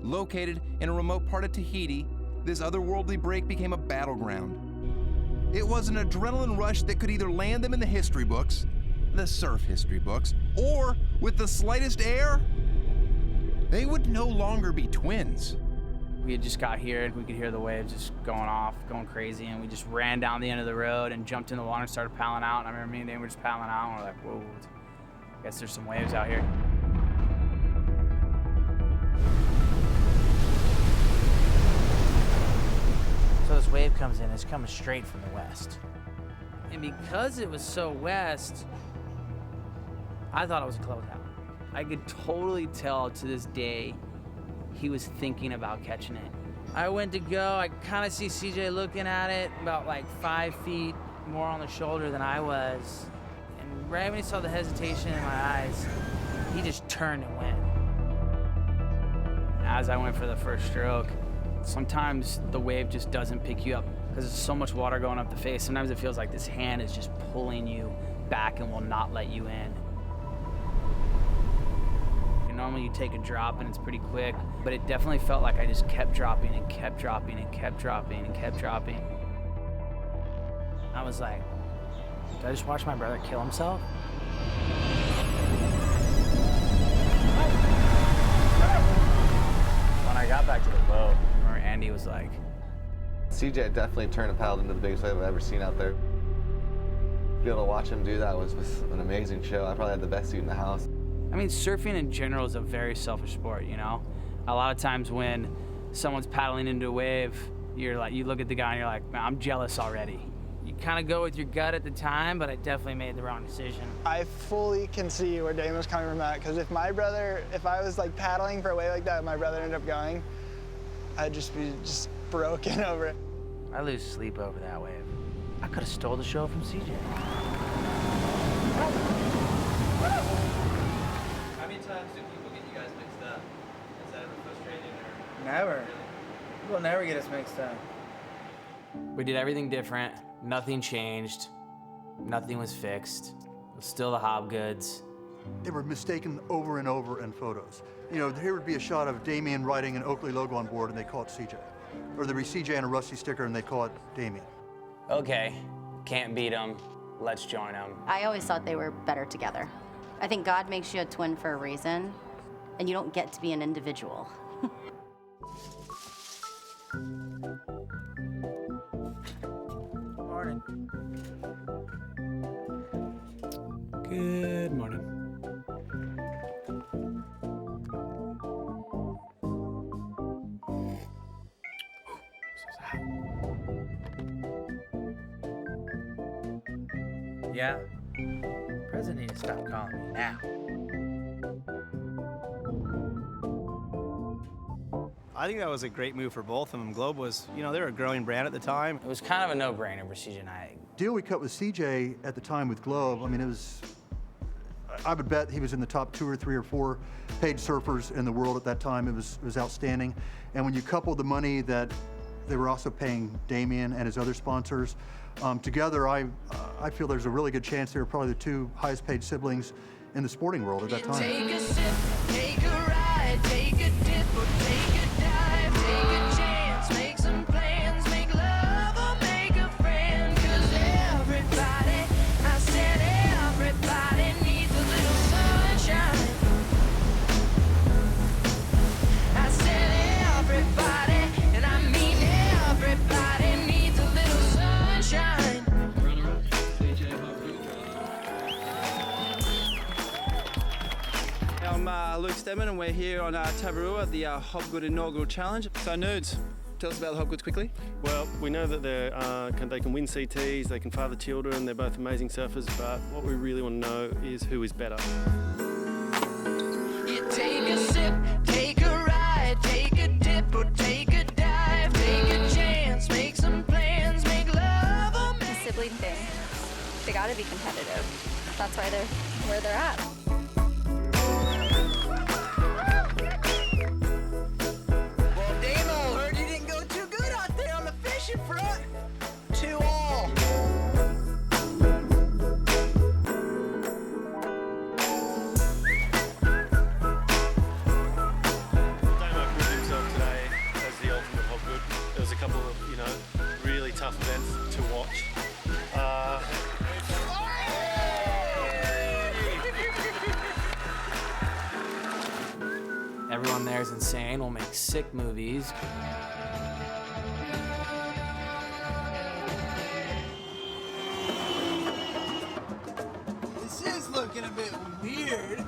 Speaker 4: Located in a remote part of Tahiti, this otherworldly break became a battleground. It was an adrenaline rush that could either land them in the history books, the surf history books, or with the slightest air, they would no longer be twins.
Speaker 6: We had just got here and we could hear the waves just going off, going crazy, and we just ran down the end of the road and jumped in the water and started paddling out. And I remember me and Dave were just paddling out and we're like, whoa, I guess there's some waves out here. So this wave comes in, it's coming straight from the west. And because it was so west, I thought it was a closeout. I could totally tell to this day he was thinking about catching it. I went to go, I kind of see CJ looking at it, about like 5 feet more on the shoulder than I was. And right when he saw the hesitation in my eyes, he just turned and went. As I went for the first stroke, sometimes the wave just doesn't pick you up because there's so much water going up the face. Sometimes it feels like this hand is just pulling you back and will not let you in. And normally you take a drop and it's pretty quick, but it definitely felt like I just kept dropping and kept dropping and kept dropping and kept dropping. I was like, did I just watch my brother kill himself? When I got back to the boat, I remember Andy was like,
Speaker 1: CJ definitely turned and paddled into the biggest wave I've ever seen out there. To be able to watch him do that was an amazing show. I probably had the best seat in the house.
Speaker 6: I mean, surfing in general is a very selfish sport, you know? A lot of times when someone's paddling into a wave, you're like, you look at the guy and you're like, man, I'm jealous already. You kind of go with your gut at the time, but I definitely made the wrong decision.
Speaker 17: I fully can see where Damon was coming from that, because if I was like paddling for a wave like that, and my brother ended up going, I'd just be broken over it.
Speaker 6: I lose sleep over that wave. I could have stole the show from CJ.
Speaker 10: How many times do people get you guys mixed up? Is that ever frustrating or?
Speaker 6: Never. People never get us mixed up. We did everything different. Nothing changed. Nothing was fixed. It was still the Hobgoods.
Speaker 26: They were mistaken over and over in photos. You know, here would be a shot of Damien riding an Oakley logo on board and they call it CJ. Or there'd be CJ and a Rusty sticker and they call it Damien.
Speaker 6: Okay, can't beat them. Let's join them.
Speaker 5: I always thought they were better together. I think God makes you a twin for a reason, and you don't get to be an individual.
Speaker 6: Morning. Good morning. Yeah. President needs to stop calling me now.
Speaker 7: I think that was a great move for both of them. Globe was, you know, they were a growing brand at the time.
Speaker 6: It was kind of a no-brainer for CJ and I.
Speaker 26: Deal we cut with CJ at the time with Globe, I mean, it was, I would bet he was in the top 2 or 3 or 4 paid surfers in the world at that time. It was outstanding. And when you couple the money that they were also paying Damien and his other sponsors, together, I feel there's a really good chance they were probably the 2 highest paid siblings in the sporting world at that time.
Speaker 15: Take a sip, take a ride, take a dip, or take a dive, take a chance, make some plans, make love or make a friend. 'Cause everybody, I said everybody needs a little sunshine. I said everybody, and I mean everybody needs a little sunshine.
Speaker 18: I'm Luke Stedman and we're here on Tabarua at the Hobgood inaugural challenge. So Nudes, tell us about the Hobgoods quickly.
Speaker 22: Well, we know that they can win CTs, they can father children, they're both amazing surfers, but what we really want to know is who is better.
Speaker 15: You take a sip, take a ride, take a dip, or take a dive, take a chance, make some plans, make love or
Speaker 8: The sibling thing, they gotta be competitive. That's why they're where they're at.
Speaker 15: Well, Damo, heard you didn't go too good out there on the fishing front. 2-all.
Speaker 22: Damo proved himself today as the ultimate Hobgood. There was a couple of, you know, really tough events to watch.
Speaker 6: Everyone there is insane. We'll make sick movies.
Speaker 15: This is looking a bit weird.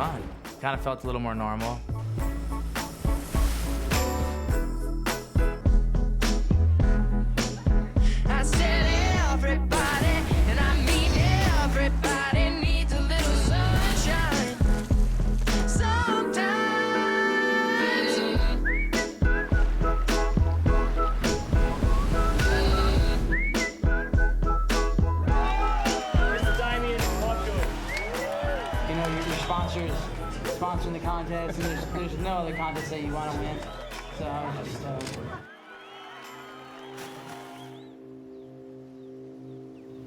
Speaker 6: fun. Kind of felt a little more normal.
Speaker 15: I said everybody, and I mean everybody, needs a little sunshine. Sometimes.
Speaker 6: Mr. Damien Hobgood. You know, your sponsors sponsoring the contest, and there's no other contest that you want to win. So I was just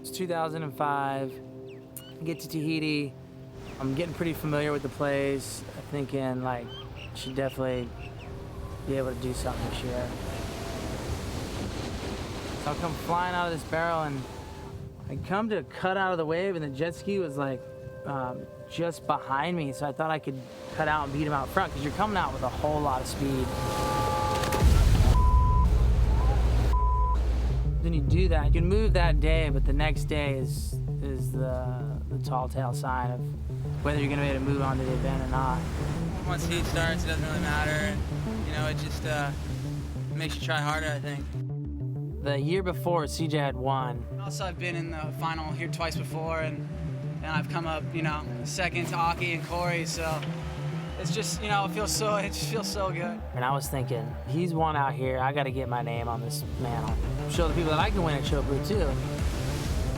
Speaker 6: It's 2005. I get to Tahiti. I'm getting pretty familiar with the place. I'm thinking, like, I should definitely be able to do something this year. So I come flying out of this barrel, and I come to cut out of the wave, and the jet ski was like just behind me. So I thought I could cut out and beat him out front, because you're coming out with a whole lot of speed. Then you do that. You can move that day, but the next day is the tall tale sign of whether you're going to be able to move on to the event or not.
Speaker 2: Once heat starts, it doesn't really matter. And, you know, it just makes you try harder, I think.
Speaker 6: The year before, CJ had won.
Speaker 2: Also, I've been in the final here twice before, and I've come up, you know, second to Aki and Corey, so it's just, you know, it just feels so good.
Speaker 6: And I was thinking, he's won out here. I got to get my name on this mantle. Show the people that I can win at Chopu too.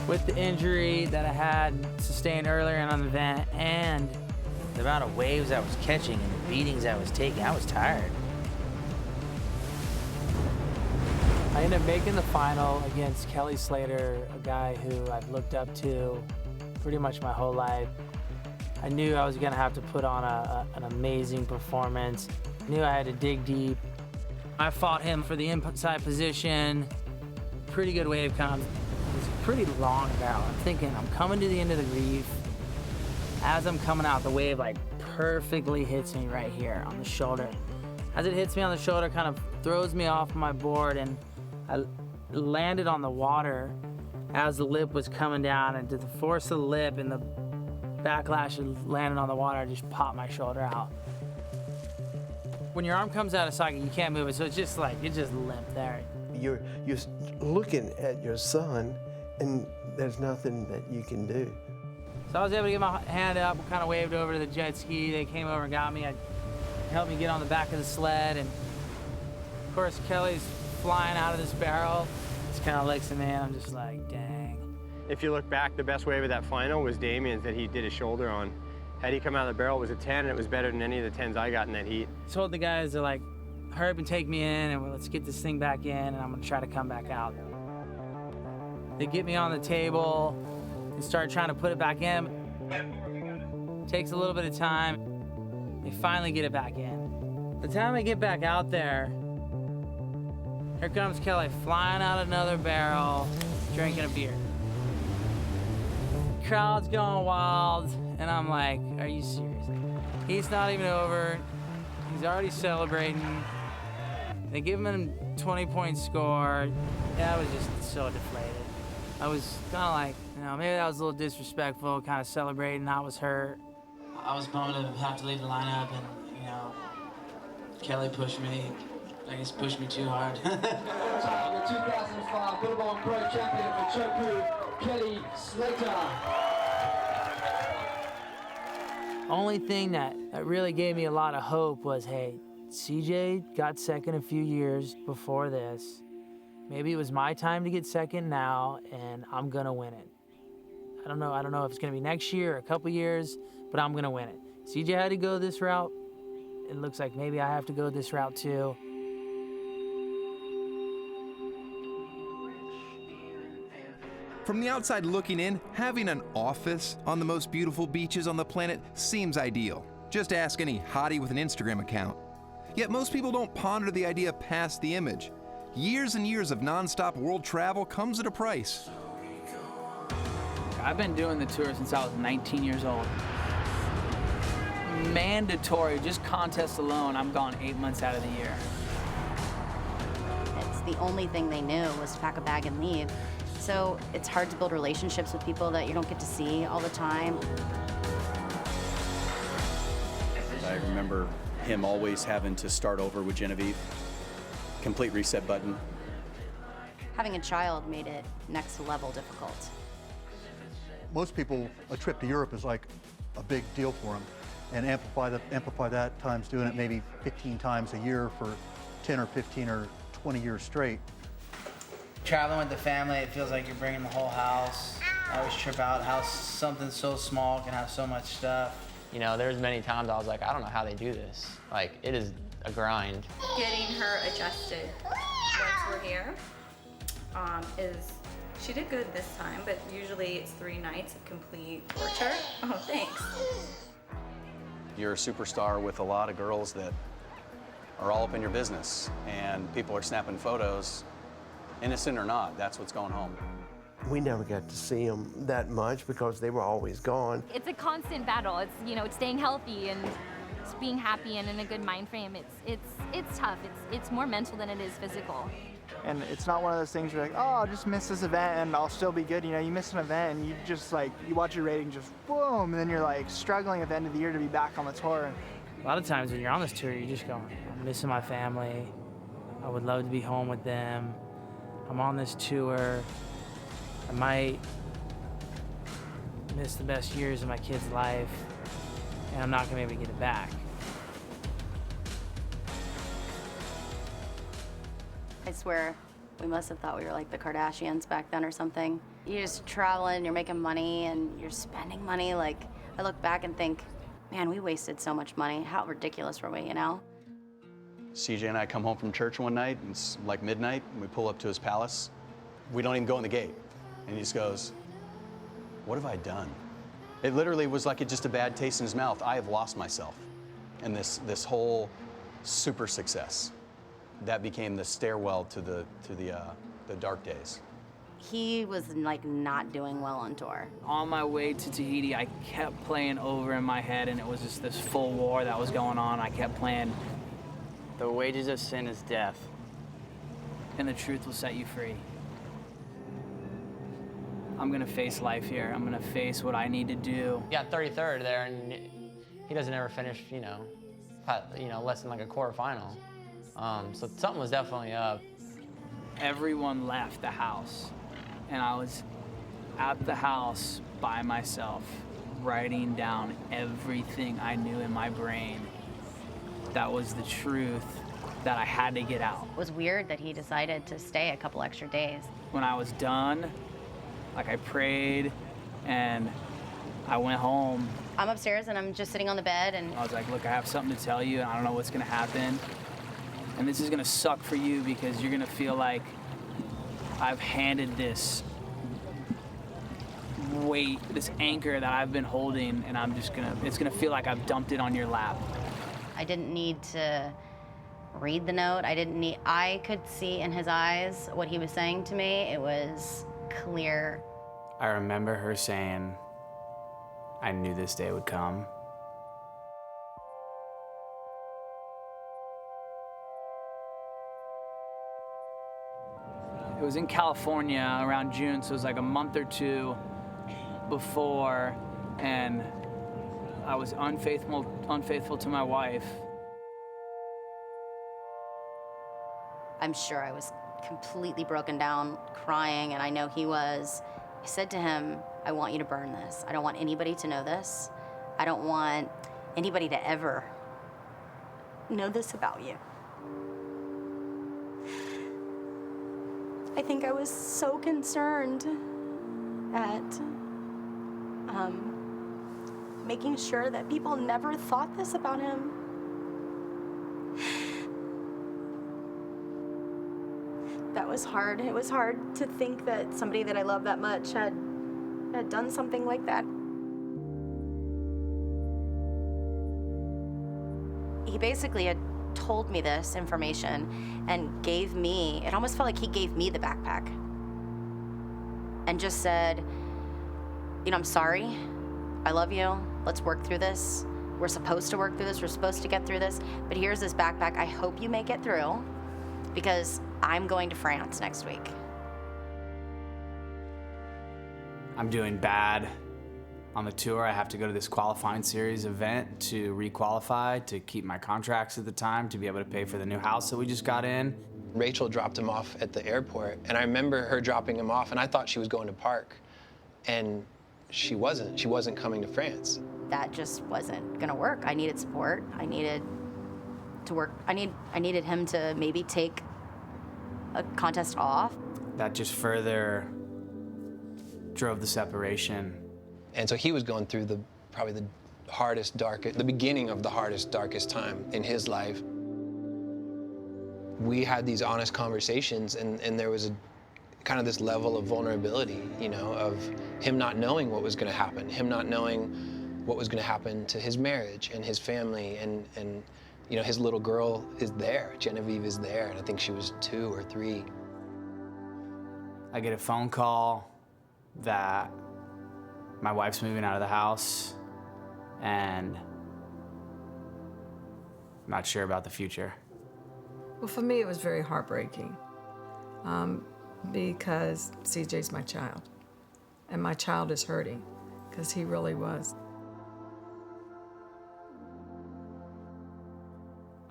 Speaker 6: With the injury that I had sustained earlier in an event, and the amount of waves I was catching and the beatings I was taking, I was tired. I ended up making the final against Kelly Slater, a guy who I've looked up to pretty much my whole life. I knew I was gonna have to put on an amazing performance. I knew I had to dig deep. I fought him for the inside position. Pretty good wave comes. It was a pretty long barrel. I'm thinking, I'm coming to the end of the reef. As I'm coming out, the wave like perfectly hits me right here on the shoulder. As it hits me on the shoulder, kind of throws me off my board, and I landed on the water as the lip was coming down, and to the force of the lip and the backlash of landing on the water, I just popped my shoulder out. When your arm comes out of socket, you can't move it, so it's just like, it's just limp there.
Speaker 9: You're looking at your son, and there's nothing that you can do.
Speaker 6: So I was able to get my hand up, kind of waved over to the jet ski. They came over and got me. Helped me get on the back of the sled, and of course Kelly's flying out of this barrel. It's kind of looks at me, and I'm just like, dang.
Speaker 13: If you look back, the best wave of that final was Damien's that he did his shoulder on. Had he come out of the barrel, it was a 10, and it was better than any of the 10s I got in that heat.
Speaker 6: Told the guys to like, hurry up and take me in, and let's get this thing back in, and I'm gonna try to come back out. They get me on the table and start trying to put it back in. Takes a little bit of time. They finally get it back in. The time I get back out there, here comes Kelly flying out another barrel, drinking a beer. Crowd's going wild, and I'm like, are you serious? He's not even over. He's already celebrating. They give him a 20-point score. Yeah, I was just so deflated. I was kind of like, you know, maybe that was a little disrespectful, kind of celebrating I was hurt. I was bummed to have to leave the lineup, and, you know, Kelly pushed me. I guess pushed me too hard.
Speaker 15: The 2005 Billabong Pro Champion for Chopu, Kelly Slater.
Speaker 6: Only thing that really gave me a lot of hope was, hey, CJ got second a few years before this. Maybe it was my time to get second now, and I'm gonna win it. I don't know if it's gonna be next year or a couple years, but I'm gonna win it. CJ had to go this route. It looks like maybe I have to go this route too.
Speaker 4: From the outside looking in, having an office on the most beautiful beaches on the planet seems ideal. Just ask any hottie with an Instagram account. Yet most people don't ponder the idea past the image. Years and years of non-stop world travel comes at a price.
Speaker 16: I've been doing the tour since I was 19 years old. Mandatory, just contests alone, I'm gone 8 months out of the year.
Speaker 5: It's the only thing they knew was to pack a bag and leave. So it's hard to build relationships with people that you don't get to see all the time.
Speaker 12: I remember him always having to start over with Genevieve. Complete reset button.
Speaker 5: Having a child made it next level difficult.
Speaker 26: Most people, a trip to Europe is like a big deal for them. And amplify that times doing it maybe 15 times a year for 10 or 15 or 20 years straight.
Speaker 6: Traveling with the family, it feels like you're bringing the whole house. I always trip out how something so small can have so much stuff.
Speaker 10: You know, there's many times I was like, I don't know how they do this. Like, it is a grind.
Speaker 8: Getting her adjusted once we're here is, she did good this time, but usually it's 3 nights of complete torture. Oh, thanks.
Speaker 12: You're a superstar with a lot of girls that are all up in your business, and people are snapping photos, innocent or not, that's what's going home.
Speaker 9: We never got to see them that much because they were always gone.
Speaker 19: It's a constant battle. It's, you know, it's staying healthy and it's being happy and in a good mind frame. It's tough. It's more mental than it is physical.
Speaker 17: And it's not one of those things where you're like, oh, I'll just miss this event and I'll still be good. You know, you miss an event and you just like, you watch your rating just boom, and then you're like struggling at the end of the year to be back on the tour.
Speaker 6: A lot of times when you're on this tour, you're just going, I'm missing my family. I would love to be home with them. I'm on this tour. I might miss the best years of my kid's life, and I'm not gonna be able to get it back.
Speaker 5: I swear, we must have thought we were like the Kardashians back then or something. You're just traveling, you're making money, and you're spending money. Like, I look back and think, man, we wasted so much money. How ridiculous were we, you know?
Speaker 12: CJ and I come home from church one night, and it's like midnight, and we pull up to his palace. We don't even go in the gate. And he just goes, what have I done? It literally was like just a bad taste in his mouth. I have lost myself in this whole super success. That became the stairwell to the dark days.
Speaker 5: He was like not doing well on tour.
Speaker 16: On my way to Tahiti, I kept playing over in my head, and it was just this full war that was going on. I kept playing, the wages of sin is death, and the truth will set you free. I'm gonna face life here. I'm gonna face what I need to do.
Speaker 10: He got 33rd there, and he doesn't ever finish, less than like a quarterfinal. So something was definitely up.
Speaker 16: Everyone left the house, and I was at the house by myself, writing down everything I knew in my brain. That was the truth that I had to get out.
Speaker 5: It was weird that he decided to stay a couple extra days.
Speaker 16: When I was done, like I prayed, and I went home.
Speaker 5: I'm upstairs and I'm just sitting on the bed and
Speaker 16: I was like, look, I have something to tell you and I don't know what's gonna happen. And this is gonna suck for you because you're gonna feel like I've handed this weight, this anchor that I've been holding, and it's gonna feel like I've dumped it on your lap.
Speaker 5: I didn't need to read the note. I could see in his eyes what he was saying to me. It was clear.
Speaker 6: I remember her saying, I knew this day would come.
Speaker 16: It was in California around June, so it was like a month or two before, and I was unfaithful to my wife.
Speaker 5: I'm sure I was completely broken down, crying, and I know he was. I said to him, I want you to burn this. I don't want anybody to know this. I don't want anybody to ever know this about you. I think I was so concerned at making sure that people never thought this about him. That was hard. It was hard to think that somebody that I love that much had done something like that. He basically had told me this information and gave me, it almost felt like he gave me the backpack and just said, I'm sorry, I love you, let's work through this. We're supposed to work through this, we're supposed to get through this, but here's this backpack, I hope you make it through because I'm going to France next week.
Speaker 6: I'm doing bad. On the tour, I have to go to this qualifying series event to re-qualify, to keep my contracts at the time, to be able to pay for the new house that we just got in.
Speaker 3: Rachel dropped him off at the airport, and I remember her dropping him off, and I thought she was going to park, and she wasn't. She wasn't coming to France.
Speaker 5: That just wasn't gonna work. I needed support. I needed to work. I needed him to maybe take a contest off.
Speaker 6: That just further drove the separation.
Speaker 3: And so he was going through probably the hardest, darkest, the beginning of the hardest, darkest time in his life. We had these honest conversations, and there was kind of this level of vulnerability, you know, of him not knowing what was going to happen, him not knowing what was going to happen to his marriage and his family, and you know, his little girl is there, Genevieve is there, and I think she was 2 or 3.
Speaker 6: I get a phone call that my wife's moving out of the house, and I'm not sure about the future.
Speaker 20: Well, for me, it was very heartbreaking because CJ's my child, and my child is hurting because he really was.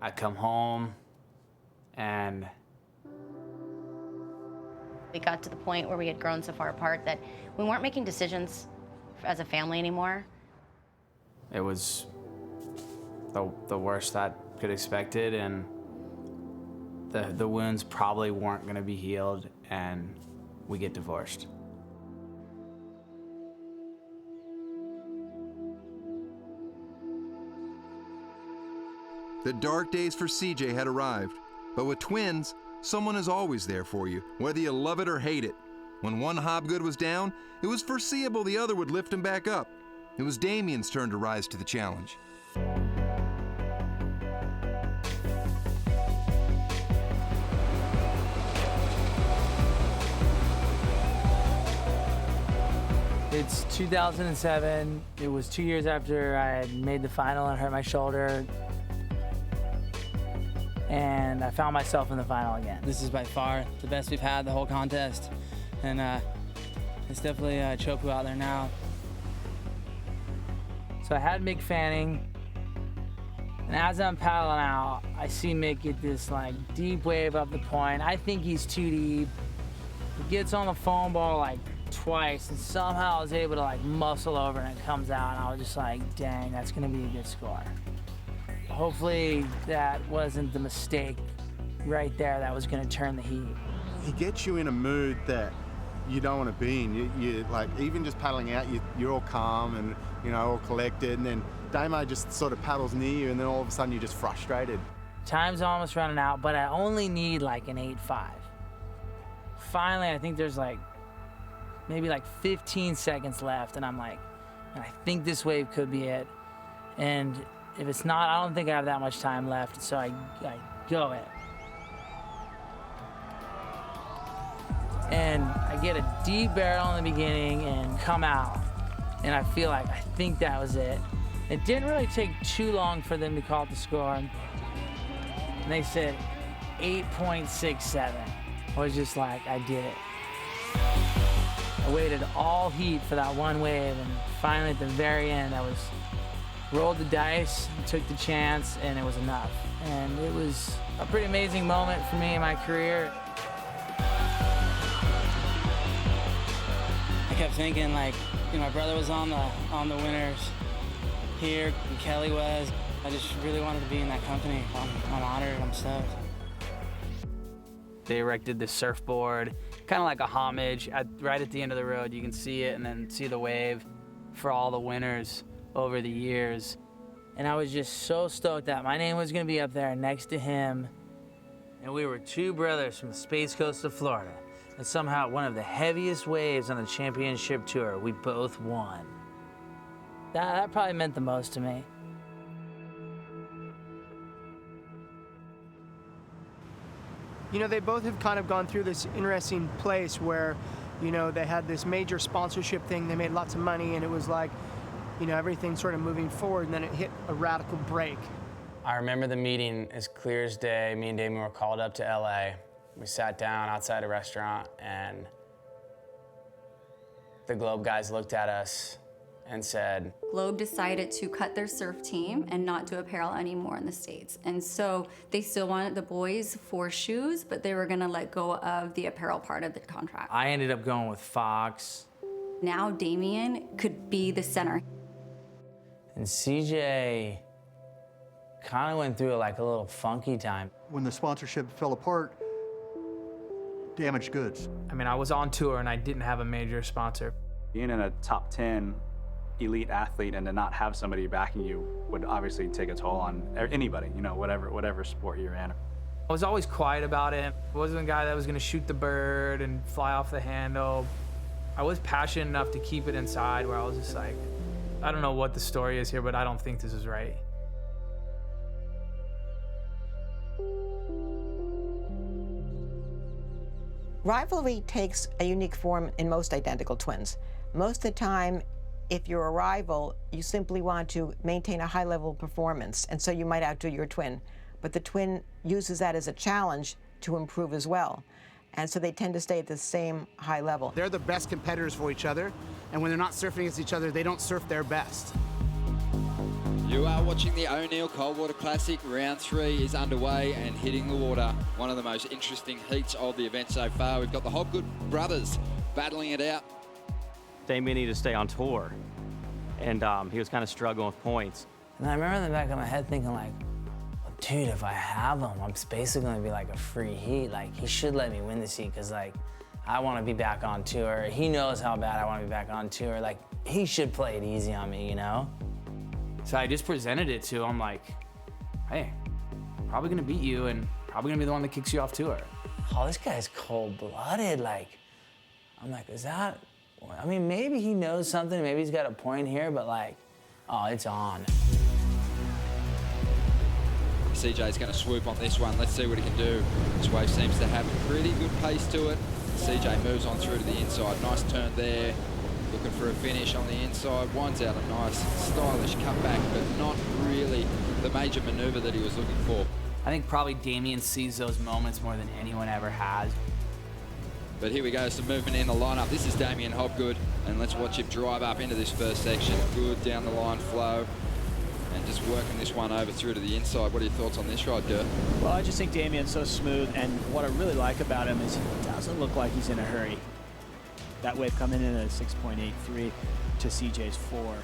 Speaker 6: I come home, and
Speaker 5: We got to the point where we had grown so far apart that we weren't making decisions as a family anymore.
Speaker 6: it was the worst that could expected, and the wounds probably weren't going to be healed, and we get divorced.
Speaker 4: The dark days for CJ had arrived, but with twins, someone is always there for you, whether you love it or hate it. When one Hobgood was down, it was foreseeable the other would lift him back up. It was Damien's turn to rise to the challenge.
Speaker 16: It's 2007. It was 2 years after I had made the final and hurt my shoulder. And I found myself in the final again.
Speaker 2: This is by far the best we've had the whole contest. And it's definitely Chopu out there now.
Speaker 16: So I had Mick fanning. And as I'm paddling out, I see Mick get this like deep wave up the point. I think he's too deep. He gets on the foam ball like twice, and somehow I was able to like muscle over and it comes out, and I was just like, dang, that's gonna be a good score. Hopefully that wasn't the mistake right there that was gonna turn the heat.
Speaker 14: He gets you in a mood that you don't want to be in. You like, even just paddling out, you're all calm and, you know, all collected, and then Damo just sort of paddles near you, and then all of a sudden you're just frustrated.
Speaker 16: Time's almost running out, but I only need like an 8.5. Finally, I think there's like maybe like 15 seconds left, and I'm like, and I think this wave could be it. And if it's not, I don't think I have that much time left, so I go it. And I get a deep barrel in the beginning and come out, and I feel like, I think that was it. It didn't really take too long for them to call up the score, and they said 8.67. I was just like, I did it. I waited all heat for that one wave, and finally at the very end, I rolled the dice, took the chance, and it was enough. And it was a pretty amazing moment for me in my career.
Speaker 2: I kept thinking, like, you know, my brother was on the winners here, and Kelly was. I just really wanted to be in that company. I'm honored, I'm stoked.
Speaker 6: They erected this surfboard, kind of like a homage. Right at the end of the road, you can see it and then see the wave for all the winners over the years. And I was just so stoked that my name was gonna be up there next to him. And we were two brothers from the Space Coast of Florida. And somehow one of the heaviest waves on the championship tour, we both won. That probably meant the most to me.
Speaker 21: You know, they both have kind of gone through this interesting place where, you know, they had this major sponsorship thing, they made lots of money, and it was like, you know, everything sort of moving forward, and then it hit a radical break.
Speaker 6: I remember the meeting as clear as day. Me and Damien were called up to LA. We sat down outside a restaurant, and the Globe guys looked at us,
Speaker 10: and said,
Speaker 8: Globe decided to cut their surf team and not do apparel anymore in the States. And so they still wanted the boys for shoes, but they were gonna let go of the apparel part of the contract.
Speaker 6: I ended up going with Fox.
Speaker 8: Now Damien could be the center.
Speaker 6: And CJ kind of went through like a little funky time.
Speaker 26: When the sponsorship fell apart, damaged goods.
Speaker 16: I mean, I was on tour and I didn't have a major sponsor.
Speaker 1: Being in a top 10 elite athlete and to not have somebody backing you would obviously take a toll on anybody, you know, whatever sport you're in.
Speaker 16: I was always quiet about it. I wasn't the guy that was gonna shoot the bird and fly off the handle. I was passionate enough to keep it inside where I was just like, I don't know what the story is here, but I don't think this is right.
Speaker 7: Rivalry takes a unique form in most identical twins. Most of the time, if you're a rival, you simply want to maintain a high level of performance, and so you might outdo your twin. But the twin uses that as a challenge to improve as well. And so they tend to stay at the same high level.
Speaker 11: They're the best competitors for each other, and when they're not surfing against each other, they don't surf their best.
Speaker 23: You are watching the O'Neill Coldwater Classic. Round 3 is underway and hitting the water. One of the most interesting heats of the event so far. We've got the Hobgood brothers battling it out.
Speaker 24: Damien needed to stay on tour, and he was kind of struggling with points.
Speaker 6: And I remember in the back of my head thinking like, dude, if I have him, I'm basically gonna be like a free heat. Like, he should let me win this heat, because like, I wanna be back on tour. He knows how bad I wanna be back on tour. Like, he should play it easy on me, you know?
Speaker 16: So I just presented it to him like, hey, probably gonna beat you and probably gonna be the one that kicks you off tour.
Speaker 6: Oh, this guy's cold-blooded. Like, I'm like, is that, I mean, maybe he knows something, maybe he's got a point here, but like, oh, it's on.
Speaker 23: CJ's going to swoop on this one. Let's see what he can do. This wave seems to have a pretty good pace to it. CJ moves on through to the inside. Nice turn there. Looking for a finish on the inside. Winds out a nice, stylish cutback, but not really the major maneuver that he was looking for.
Speaker 16: I think probably Damien sees those moments more than anyone ever has.
Speaker 23: But here we go, some movement in the lineup. This is Damien Hobgood, and let's watch him drive up into this first section. Good down the line flow. And just working this one over through to the inside. What are your thoughts on this ride, Gert?
Speaker 25: Well, I just think Damien's so smooth, and what I really like about him is he doesn't look like he's in a hurry. That wave coming in at a 6.83 to CJ's 4.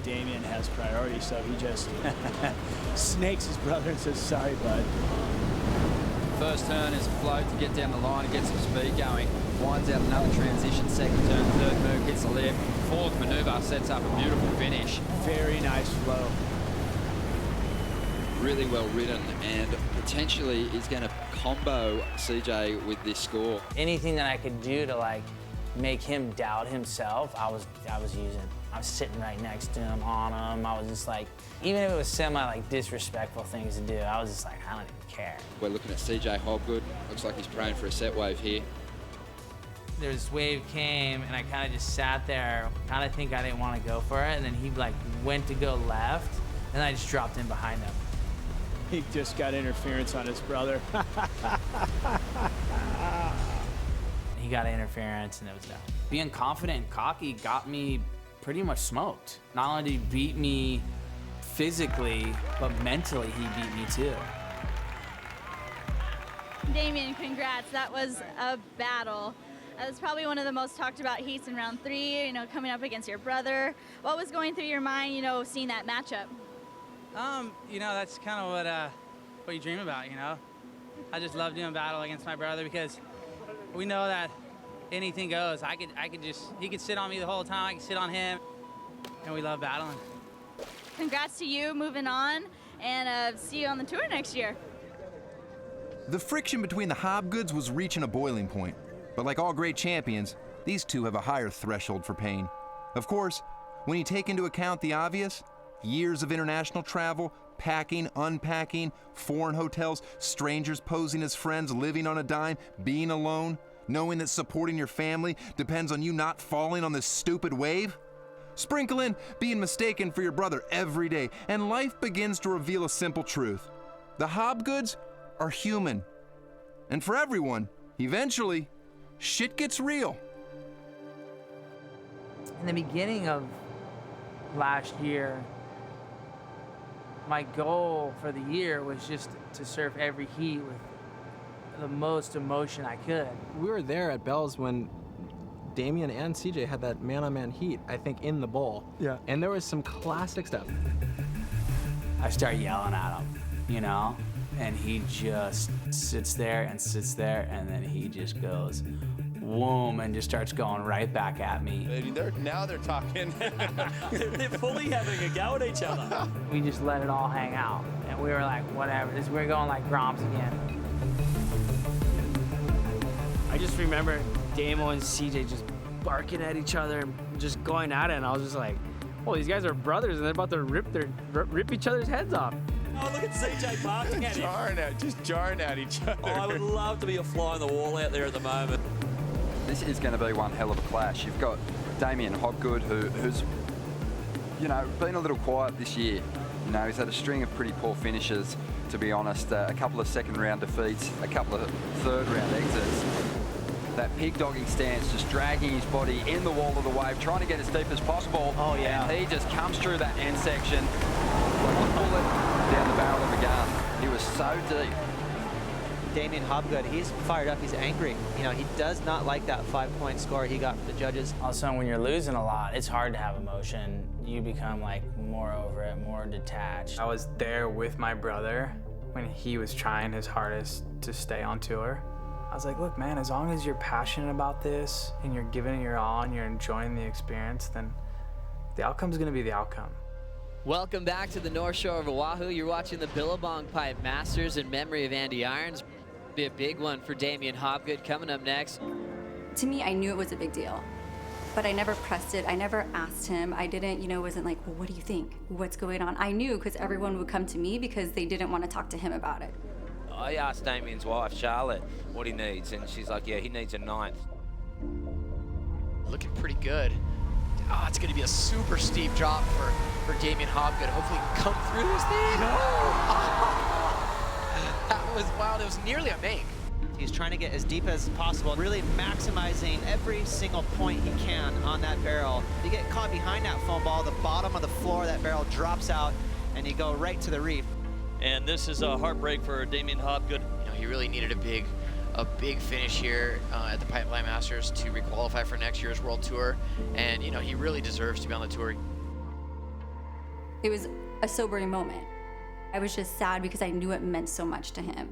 Speaker 25: Damien has priority, so he just snakes his brother and says, sorry, bud.
Speaker 23: First turn is a float to get down the line and get some speed going. Winds out another transition, second turn, third move, hits the lip. Fourth maneuver sets up a beautiful finish.
Speaker 25: Very nice flow.
Speaker 23: Really well ridden, and potentially is going to combo CJ with this score.
Speaker 6: Anything that I could do to like make him doubt himself, I was using. I was sitting right next to him, on him. I was just like, even if it was semi like disrespectful things to do, I was just like, I don't even care.
Speaker 23: We're looking at CJ Hobgood. Looks like he's praying for a set wave here.
Speaker 6: This wave came and I kind of just sat there, kind of think I didn't want to go for it, and then he like went to go left, and I just dropped in behind him.
Speaker 25: He just got interference on his brother.
Speaker 6: He got interference and it was done.
Speaker 16: Being confident and cocky got me pretty much smoked. Not only did he beat me physically, but mentally he beat me too.
Speaker 27: Damien, congrats. That was a battle. That was probably one of the most talked about heats in round 3, you know, coming up against your brother. What was going through your mind, you know, seeing that matchup?
Speaker 2: You know, that's kind of what you dream about, you know? I just love doing battle against my brother because we know that anything goes. He could sit on me the whole time, I could sit on him, and we love battling.
Speaker 27: Congrats to you moving on, and see you on the tour next year.
Speaker 4: The friction between the Hobgoods was reaching a boiling point. But like all great champions, these two have a higher threshold for pain. Of course, when you take into account the obvious, years of international travel, packing, unpacking, foreign hotels, strangers posing as friends, living on a dime, being alone, knowing that supporting your family depends on you not falling on this stupid wave. Sprinkle in being mistaken for your brother every day, and life begins to reveal a simple truth. The Hobgoods are human. And for everyone, eventually, shit gets real.
Speaker 6: In the beginning of last year, my goal for the year was just to surf every heat with the most emotion I could.
Speaker 9: We were there at Bell's when Damien and CJ had that man-on-man heat, I think, in the bowl.
Speaker 21: Yeah.
Speaker 9: And there was some classic stuff.
Speaker 2: I start yelling at him, you know? And he just sits there, and then he just goes, whoom, and just starts going right back at me.
Speaker 13: Now they're talking.
Speaker 2: They're fully having a go at each other.
Speaker 6: We just let it all hang out. And we were like, whatever, we're going like Groms again.
Speaker 25: I just remember Damo and CJ just barking at each other and just going at it, and I was just like, oh, these guys are brothers, and they're about to rip each other's heads off.
Speaker 15: Oh, look at CJ barking at him.
Speaker 13: Just jarring at each other.
Speaker 15: Oh, I would love to be a fly on the wall out there at the moment.
Speaker 17: This is going to be one hell of a clash. You've got Damien Hobgood, who's, you know, been a little quiet this year. You know, he's had a string of pretty poor finishes, to be honest. A couple of second-round defeats, a couple of third-round exits. That pig-dogging stance, just dragging his body in the wall of the wave, trying to get as deep as possible.
Speaker 15: Oh, yeah.
Speaker 17: And he just comes through that end section like a bullet down the barrel of a gun. He was so deep.
Speaker 18: Damien Hobgood, he's fired up, he's angry. You know, he does not like that 5-point score he got from the judges.
Speaker 2: Also, when you're losing a lot, it's hard to have emotion. You become like more over it, more detached.
Speaker 6: I was there with my brother when he was trying his hardest to stay on tour. I was like, look, man, as long as you're passionate about this and you're giving it your all and you're enjoying the experience, then the outcome's gonna be the outcome.
Speaker 19: Welcome back to the North Shore of Oahu. You're watching the Billabong Pipe Masters in memory of Andy Irons. Be a big one for Damien Hobgood coming up next.
Speaker 8: To me, I knew it was a big deal, but I never pressed it. I never asked him. I didn't, wasn't like, well, what do you think? What's going on? I knew because everyone would come to me because they didn't want to talk to him about it.
Speaker 22: I asked Damien's wife, Charlotte, what he needs, and she's like, yeah, he needs a 9th.
Speaker 28: Looking pretty good. Oh, it's going to be a super steep drop for Damien Hobgood. Hopefully he can come through this thing. That was wild. It was nearly a make.
Speaker 18: He's trying to get as deep as possible, really maximizing every single point he can on that barrel. If you get caught behind that foam ball, the bottom of the floor of that barrel drops out, and you go right to the reef.
Speaker 15: And this is a heartbreak for Damien Hobgood.
Speaker 28: You know, he really needed a big finish here at the Pipeline Masters to requalify for next year's World Tour. And, you know, he really deserves to be on the tour.
Speaker 8: It was a sobering moment. I was just sad because I knew it meant so much to him.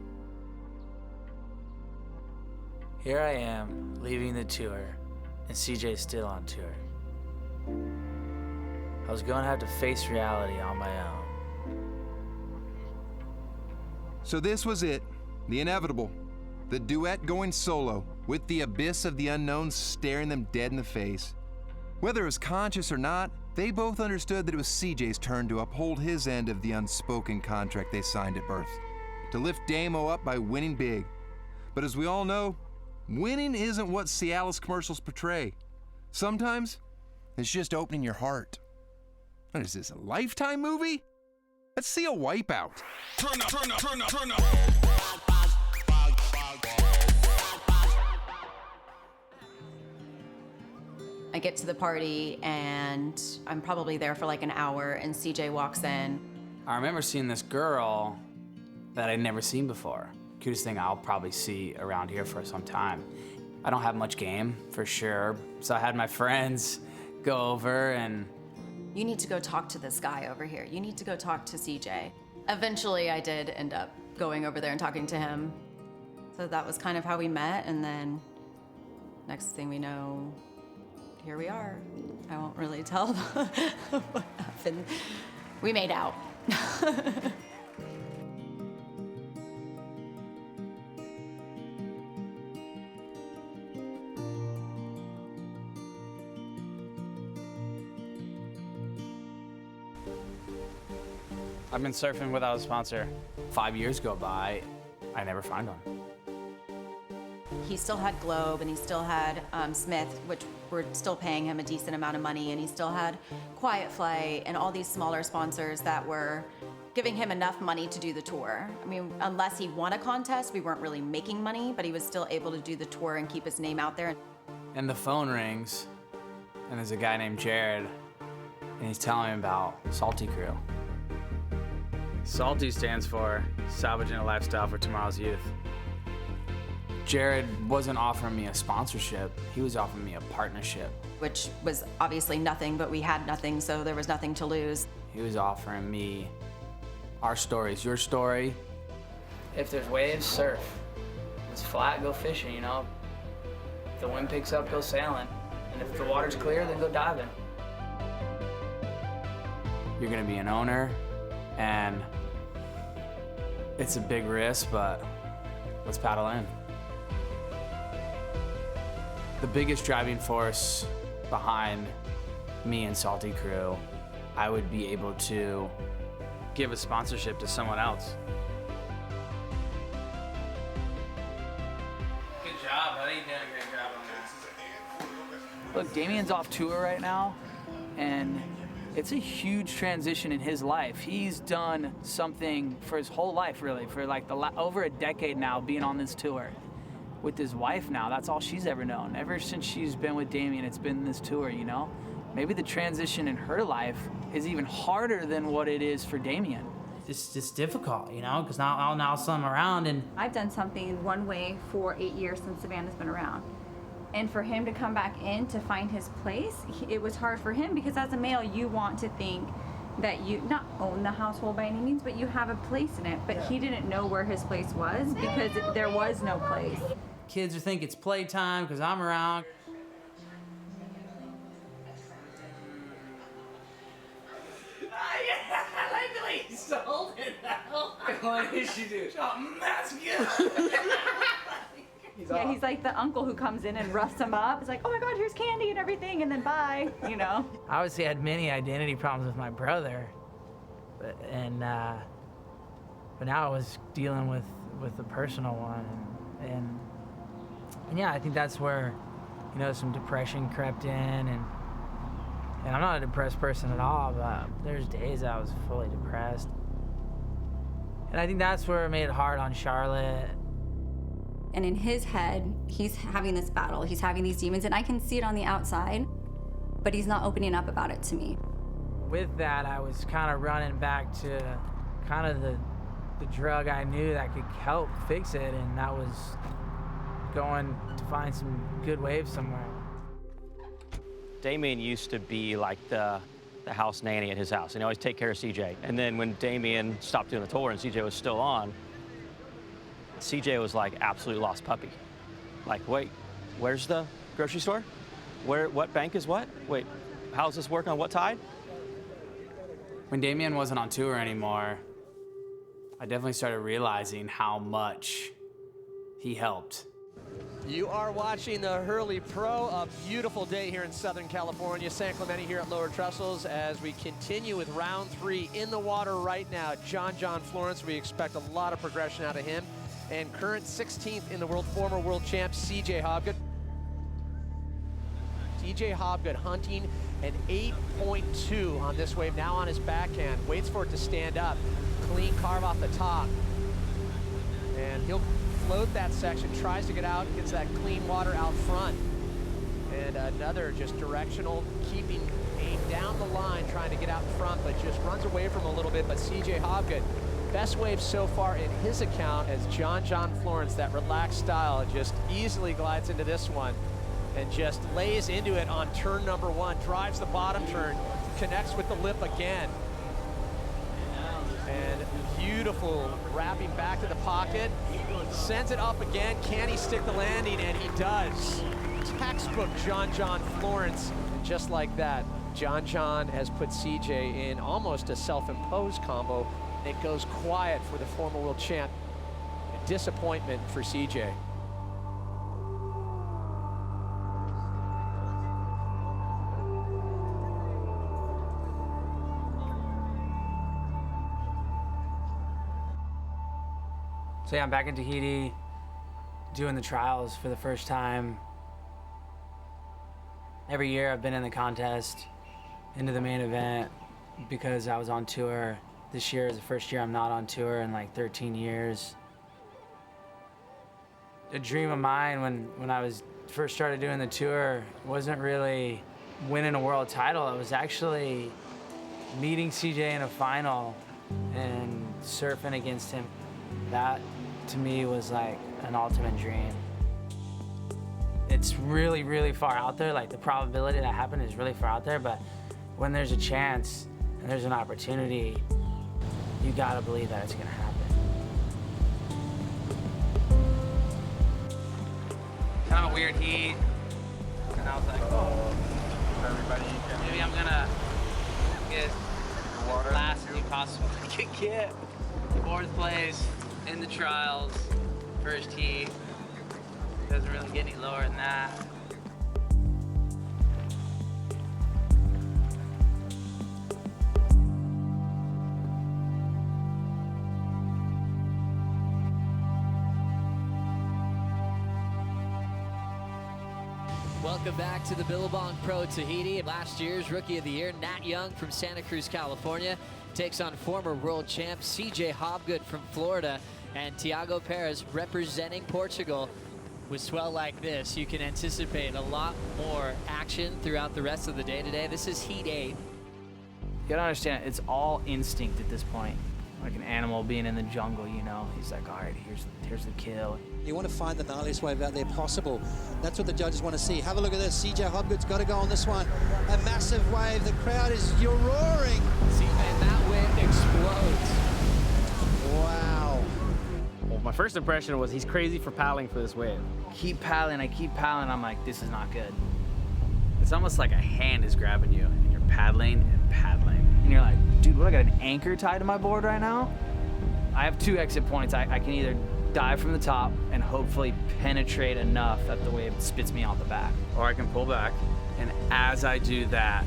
Speaker 2: Here I am, leaving the tour, and CJ's still on tour. I was going to have to face reality on my own.
Speaker 4: So this was it, the inevitable. The duet going solo, with the abyss of the unknown staring them dead in the face. Whether it was conscious or not, they both understood that it was CJ's turn to uphold his end of the unspoken contract they signed at birth, to lift Damo up by winning big. But as we all know, winning isn't what Cialis commercials portray. Sometimes, it's just opening your heart. What is this, a Lifetime movie? Let's see a Wipeout.
Speaker 29: Turn up, turn up, turn up, turn up.
Speaker 5: I get to the party and I'm probably there for like an hour and CJ walks in.
Speaker 2: I remember seeing this girl that I'd never seen before. Cutest thing I'll probably see around here for some time. I don't have much game, for sure, so I had my friends go over and...
Speaker 5: You need to go talk to this guy over here. You need to go talk to CJ. Eventually, I did end up going over there and talking to him. So that was kind of how we met, and then next thing we know, here we are. I won't really tell what happened. We made out.
Speaker 2: I've been surfing without a sponsor. 5 years go by, I never find one.
Speaker 5: He still had Globe and he still had Smith, which were still paying him a decent amount of money, and he still had Quiet Flight and all these smaller sponsors that were giving him enough money to do the tour. I mean, unless he won a contest, we weren't really making money, but he was still able to do the tour and keep his name out there.
Speaker 2: And the phone rings,
Speaker 16: and there's a guy named Jared, and he's telling me about Salty Crew. Salty stands for Salvaging a Lifestyle for Tomorrow's Youth. Jared wasn't offering me a sponsorship, he was offering me a partnership.
Speaker 1: Which was obviously nothing, but we had nothing, so there was nothing to lose.
Speaker 16: He was offering me our stories, your story. If there's waves, surf. If it's flat, go fishing, you know? If the wind picks up, go sailing. And if the water's clear, then go diving. You're gonna be an owner, and it's a big risk, but let's paddle in. The biggest driving force behind me and Salty Crew, I would be able to give a sponsorship to someone else. Good job, buddy. You did a great job on that. Look, Damien's off tour right now, and it's a huge transition in his life. He's done something for his whole life, really, for like over a decade now being on this tour. With his wife now, that's all she's ever known. Ever since she's been with Damien, it's been this tour, you know? Maybe the transition in her life is even harder than what it is for Damien. It's just difficult, you know, because now I'm around and...
Speaker 8: I've done something one way for 8 years since Savannah's been around. And for him to come back in to find his place, it was hard for him because as a male, you want to think that you not own the household by any means, but you have a place in it. But he didn't know where his place was because there was no place.
Speaker 2: Kids will think it's playtime because I'm around.
Speaker 16: Yeah, I like the way he's holding that. What did she do? That's good.
Speaker 8: Yeah, he's like the uncle who comes in and roughs him up. It's like, oh my God, here's candy and everything, and then bye, you know?
Speaker 2: I obviously had many identity problems with my brother, but now I was dealing with the personal one, and yeah, I think that's where, you know, some depression crept in, and I'm not a depressed person at all, but there's days I was fully depressed. And I think that's where it made it hard on Charlotte.
Speaker 8: And in his head, he's having this battle, he's having these demons, and I can see it on the outside, but he's not opening up about it to me.
Speaker 2: With that, I was kind of running back to kind of the drug I knew that could help fix it, and that was going to find some good waves somewhere.
Speaker 24: Damien used to be like the house nanny at his house, and he always take care of CJ. And then when Damien stopped doing the tour and CJ was still on, CJ was like absolutely lost puppy. Like, wait, where's the grocery store? What bank is what? Wait, how's this work on what tide?
Speaker 16: When Damien wasn't on tour anymore, I definitely started realizing how much he helped.
Speaker 3: You are watching the Hurley Pro, a beautiful day here in Southern California. San Clemente here at Lower Trestles as we continue with round 3 in the water right now. John Florence, we expect a lot of progression out of him. And current 16th in the world, former world champ, CJ Hobgood. CJ Hobgood hunting an 8.2 on this wave, now on his backhand. Waits for it to stand up. Clean carve off the top. And he'll float that section, tries to get out, gets that clean water out front. And another just directional, keeping aim down the line, trying to get out in front, but just runs away from him a little bit. But CJ Hobgood, best wave so far in his account as John Florence, that relaxed style, just easily glides into this one and just lays into it on turn number 1, drives the bottom turn, connects with the lip again. And beautiful wrapping back to the pocket, sends it up again. Can he stick the landing? And he does. Textbook John Florence. And just like that, John has put CJ in almost a self-imposed combo. It goes quiet for the former world champ. A disappointment for CJ.
Speaker 2: So yeah, I'm back in Tahiti, doing the trials for the first time. Every year I've been in the contest, into the main event, because I was on tour. This year is the first year I'm not on tour in like 13 years. A dream of mine when I was first started doing the tour wasn't really winning a world title. It was actually meeting CJ in a final and surfing against him. That, to me, was like an ultimate dream. It's really, really far out there. Like, the probability that happened is really far out there, but when there's a chance and there's an opportunity, you gotta believe that it's gonna happen. Kind of a weird heat, and I was like, oh, maybe I'm gonna get as last as you possibly can get. 4th place in the trials, first heat. Doesn't really get any lower than that.
Speaker 19: Welcome back to the Billabong Pro Tahiti. Last year's Rookie of the Year, Nat Young from Santa Cruz, California, takes on former world champ CJ Hobgood from Florida, and Tiago Perez representing Portugal. With swell like this, you can anticipate a lot more action throughout the rest of the day today. This is Heat 8.
Speaker 2: You gotta understand, it's all instinct at this point. Like an animal being in the jungle, you know? He's like, all right, here's the kill.
Speaker 7: You want to find the gnarliest wave out there possible. That's what the judges want to see. Have a look at this. CJ Hobgood's got to go on this one. A massive wave. The crowd you're roaring.
Speaker 3: See, man, that wave explodes.
Speaker 7: Wow.
Speaker 2: Well, my first impression was he's crazy for paddling for this wave. Keep paddling, I keep paddling. I'm like, this is not good. It's almost like a hand is grabbing you, and you're paddling and paddling. And you're like, dude, what, I got an anchor tied to my board right now? I have 2 exit points. I can either dive from the top and hopefully penetrate enough that the wave spits me out the back, or I can pull back. And as I do that,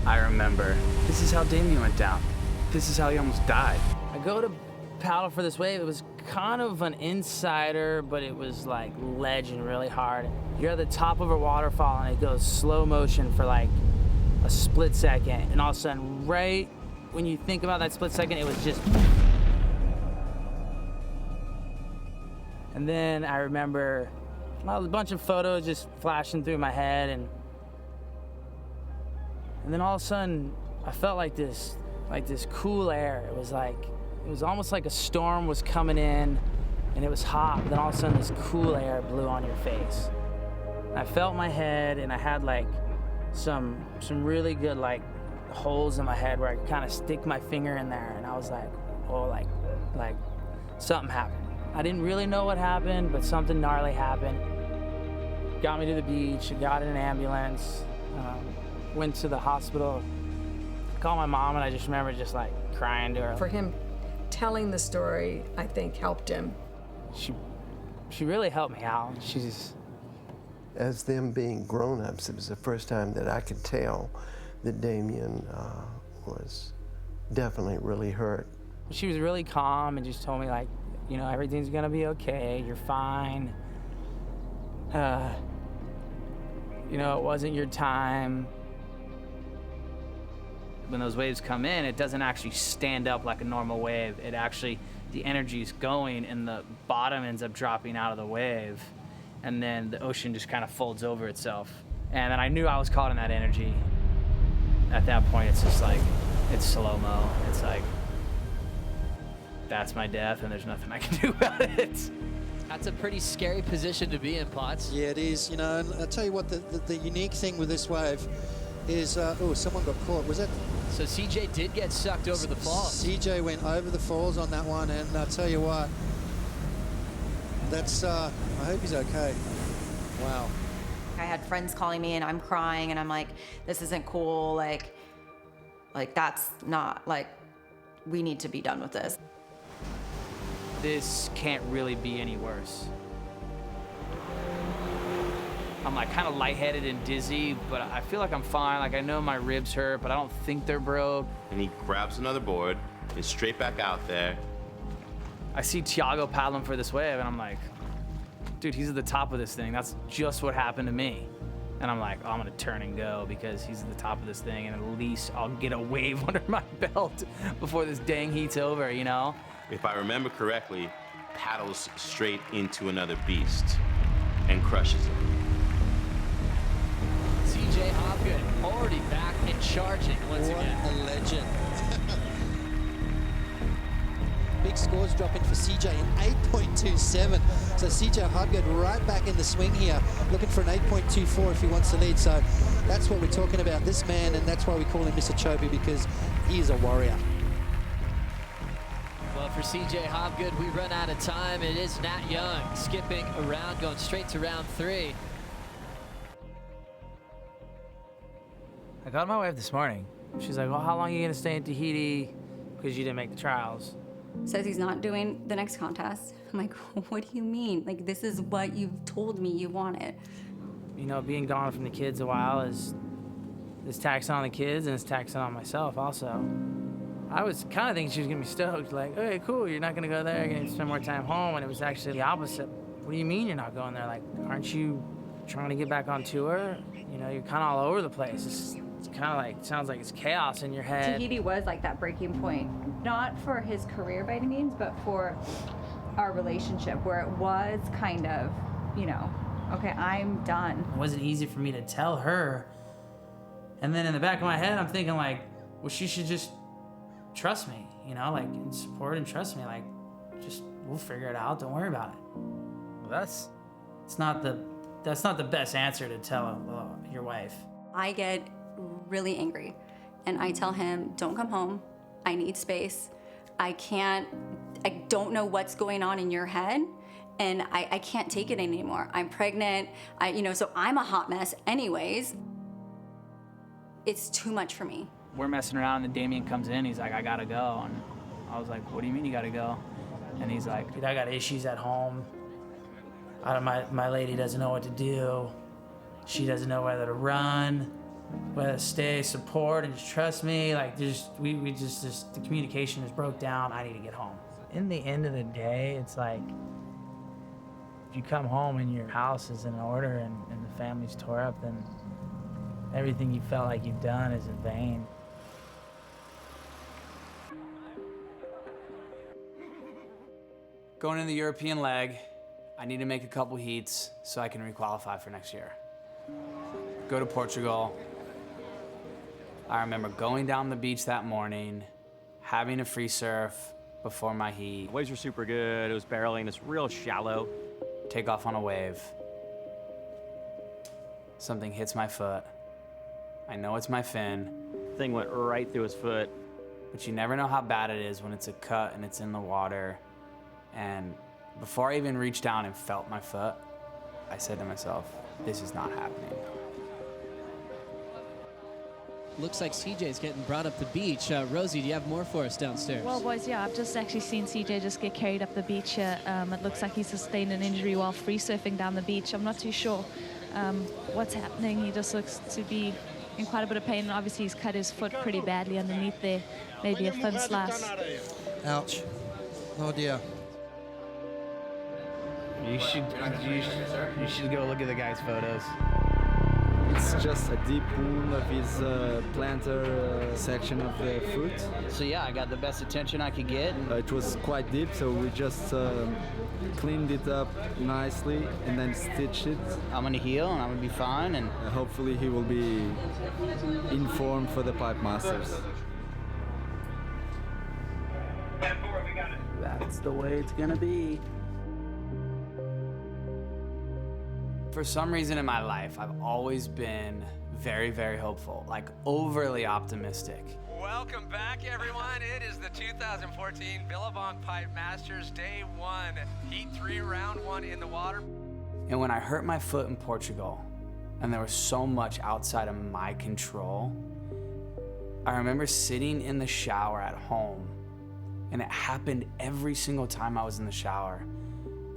Speaker 2: I remember, this is how Damien went down. This is how he almost died. I go to paddle for this wave. It was kind of an insider, but it was like ledging really hard. You're at the top of a waterfall and it goes slow motion for like a split second, and all of a sudden, right when you think about that split second, it was just. And then I remember a bunch of photos just flashing through my head, and then all of a sudden I felt like this cool air. It was almost like a storm was coming in, and it was hot. Then all of a sudden this cool air blew on your face. I felt my head, and I had like some really good like holes in my head where I could kind of stick my finger in there, and I was like, oh, like something happened. I didn't really know what happened, but something gnarly happened. Got me to the beach, got in an ambulance, went to the hospital, called my mom, and I just remember just like crying to her.
Speaker 10: For him telling the story, I think helped him.
Speaker 2: She really helped me out.
Speaker 11: As them being grown-ups, it was the first time that I could tell that Damien was definitely really hurt.
Speaker 2: She was really calm and just told me, like, you know, everything's gonna be okay, you're fine. You know, it wasn't your time. When those waves come in, it doesn't actually stand up like a normal wave. It actually, the energy is going and the bottom ends up dropping out of the wave, and then the ocean just kind of folds over itself. And then I knew I was caught in that energy. At that point, it's just like, it's slow-mo. It's like, that's my death, and there's nothing I can do about it.
Speaker 19: That's a pretty scary position to be in, Potts.
Speaker 7: Yeah, it is. You know, and I'll tell you what, the unique thing with this wave is, oh, someone got caught. Was that?
Speaker 19: So CJ did get sucked over the falls.
Speaker 7: CJ went over the falls on that one, and I'll tell you what, that's, I hope he's okay. Wow.
Speaker 1: I had friends calling me and I'm crying and I'm like, this isn't cool. Like that's not, like, we need to be done with this.
Speaker 2: This can't really be any worse. I'm like kind of lightheaded and dizzy, but I feel like I'm fine. Like I know my ribs hurt, but I don't think they're broke.
Speaker 13: And he grabs another board, is straight back out there.
Speaker 2: I see Tiago paddling for this wave, and I'm like, dude, he's at the top of this thing. That's just what happened to me. And I'm like, oh, I'm gonna turn and go because he's at the top of this thing, and at least I'll get a wave under my belt before this dang heat's over, you know?
Speaker 13: If I remember correctly, paddles straight into another beast and crushes it.
Speaker 19: CJ Hobgood already back and charging once again.
Speaker 7: What a legend. Big scores dropping for CJ in 8.27. So CJ Hobgood right back in the swing here, looking for an 8.24 if he wants to lead. So that's what we're talking about, this man, and that's why we call him Mr. Chobe, because he is a warrior.
Speaker 19: Well, for CJ Hobgood, we run out of time. It is Nat Young skipping around, going straight to round 3.
Speaker 2: I called my wife this morning. She's like, well, how long are you gonna stay in Tahiti because you didn't make the trials?
Speaker 8: Says he's not doing the next contest. I'm like, what do you mean? Like, this is what you've told me you wanted.
Speaker 2: You know, being gone from the kids a while is taxing on the kids and it's taxing on myself also. I was kind of thinking she was gonna be stoked, like, okay, cool, you're not gonna go there, you're gonna spend more time home, and it was actually the opposite. What do you mean you're not going there? Like, aren't you trying to get back on tour? You know, you're kind of all over the place. It's kind of like, sounds like it's chaos in your head.
Speaker 9: Tahiti was like that breaking point, not for his career by any means, but for our relationship, where it was kind of, you know, okay, I'm done.
Speaker 2: It wasn't easy for me to tell her. And then in the back of my head, I'm thinking like, well, she should just trust me, you know, like, and support and trust me, like, just, we'll figure it out, don't worry about it. Well, that's not the best answer to tell your wife.
Speaker 8: I get really angry and I tell him, don't come home. I need space. I don't know what's going on in your head and I can't take it anymore. I'm pregnant, so I'm a hot mess anyways. It's too much for me.
Speaker 16: We're messing around and Damien comes in, he's like, I gotta go. And I was like, what do you mean you gotta go? And he's like,
Speaker 2: dude, I got issues at home. My lady doesn't know what to do. She doesn't know whether to run, whether to stay, support, and just trust me. Like, the communication just broke down. I need to get home. In the end of the day, it's like, if you come home and your house is in order and the family's tore up, then everything you felt like you've done is in vain. Going in the European leg, I need to make a couple heats so I can requalify for next year. Go to Portugal. I remember going down the beach that morning, having a free surf before my heat.
Speaker 24: The waves were super good. It was barreling. It's real shallow.
Speaker 2: Take off on a wave. Something hits my foot. I know it's my fin.
Speaker 24: Thing went right through his foot.
Speaker 2: But you never know how bad it is when it's a cut and it's in the water. And before I even reached down and felt my foot, I said to myself, this is not happening.
Speaker 19: Looks like CJ's getting brought up the beach. Rosie, do you have more for us downstairs?
Speaker 12: Well, boys, yeah, I've just actually seen CJ just get carried up the beach here. It looks like he sustained an injury while free surfing down the beach. I'm not too sure what's happening. He just looks to be in quite a bit of pain, and obviously he's cut his foot pretty badly underneath there. Maybe a thin slice.
Speaker 7: Ouch. Oh dear.
Speaker 14: You should go look at the guy's photos.
Speaker 20: It's just a deep wound of his plantar section of the foot.
Speaker 16: So yeah, I got the best attention I could get.
Speaker 20: It was quite deep, so we just cleaned it up nicely and then stitched it.
Speaker 16: I'm gonna heal and I'm gonna be fine, and
Speaker 20: hopefully he will be in form for the Pipe Masters.
Speaker 16: That's the way it's gonna be.
Speaker 2: For some reason in my life, I've always been very, very hopeful, like overly optimistic.
Speaker 3: Welcome back, everyone. It is the 2014 Billabong Pipe Masters Day 1, Heat 3, Round 1 in the water.
Speaker 2: And when I hurt my foot in Portugal, and there was so much outside of my control, I remember sitting in the shower at home, and it happened every single time I was in the shower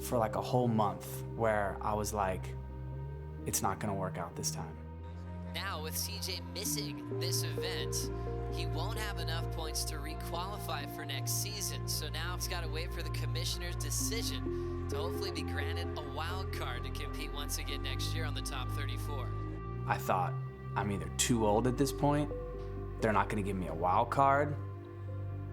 Speaker 2: for like a whole month, where I was like, it's not gonna work out this time.
Speaker 19: Now, with CJ missing this event, he won't have enough points to re-qualify for next season. So now he's got to wait for the commissioner's decision to hopefully be granted a wild card to compete once again next year on the top 34.
Speaker 2: I thought, I'm either too old at this point, they're not gonna give me a wild card,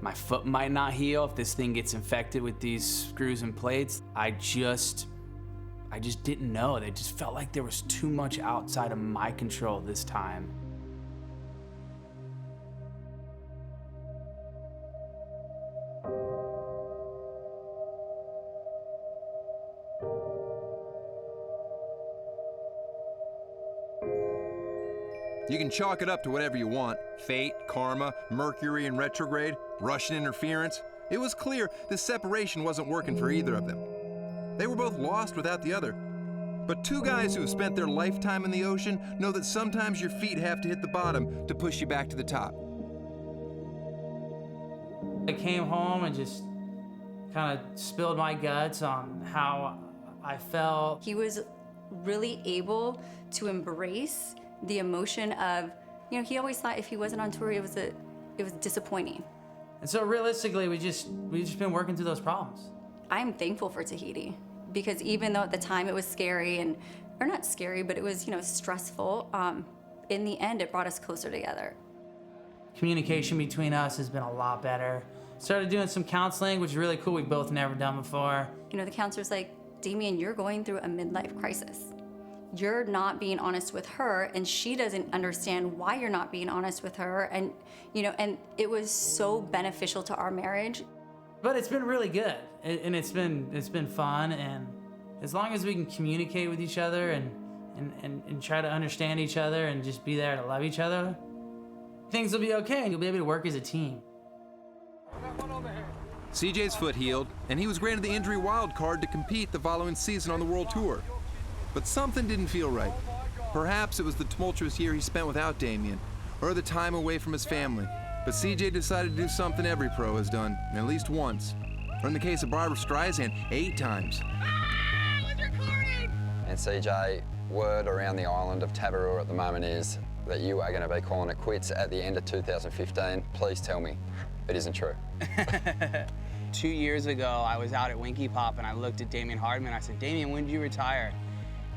Speaker 2: my foot might not heal if this thing gets infected with these screws and plates. I just didn't know. It just felt like there was too much outside of my control this time.
Speaker 4: You can chalk it up to whatever you want. Fate, karma, Mercury in retrograde, Russian interference. It was clear this separation wasn't working for either of them. They were both lost without the other. But two guys who have spent their lifetime in the ocean know that sometimes your feet have to hit the bottom to push you back to the top.
Speaker 2: I came home and just kind of spilled my guts on how I felt.
Speaker 8: He was really able to embrace the emotion of, you know, he always thought if he wasn't on tour, it was disappointing.
Speaker 2: And so realistically, we've just been working through those problems.
Speaker 8: I'm thankful for Tahiti because even though at the time it was scary or not scary, but it was, you know, stressful, in the end, it brought us closer together.
Speaker 2: Communication between us has been a lot better. Started doing some counseling, which is really cool. We've both never done before.
Speaker 8: You know, the counselor's like, Damien, you're going through a midlife crisis. You're not being honest with her, and she doesn't understand why you're not being honest with her. And, you know, and it was so beneficial to our marriage.
Speaker 2: But it's been really good, and it's been fun. And as long as we can communicate with each other and try to understand each other and just be there to love each other, things will be okay, and you'll be able to work as a team.
Speaker 4: CJ's foot healed, and he was granted the injury wild card to compete the following season on the World Tour. But something didn't feel right. Perhaps it was the tumultuous year he spent without Damien, or the time away from his family. But CJ decided to do something every pro has done, at least once. Or in the case of Barbara Streisand, 8 times.
Speaker 6: And CJ, word around the island of Tabarua at the moment is that you are going to be calling it quits at the end of 2015. Please tell me it isn't true.
Speaker 16: 2 years ago, I was out at Winky Pop and I looked at Damien Hardman. I said, Damien, when did you retire?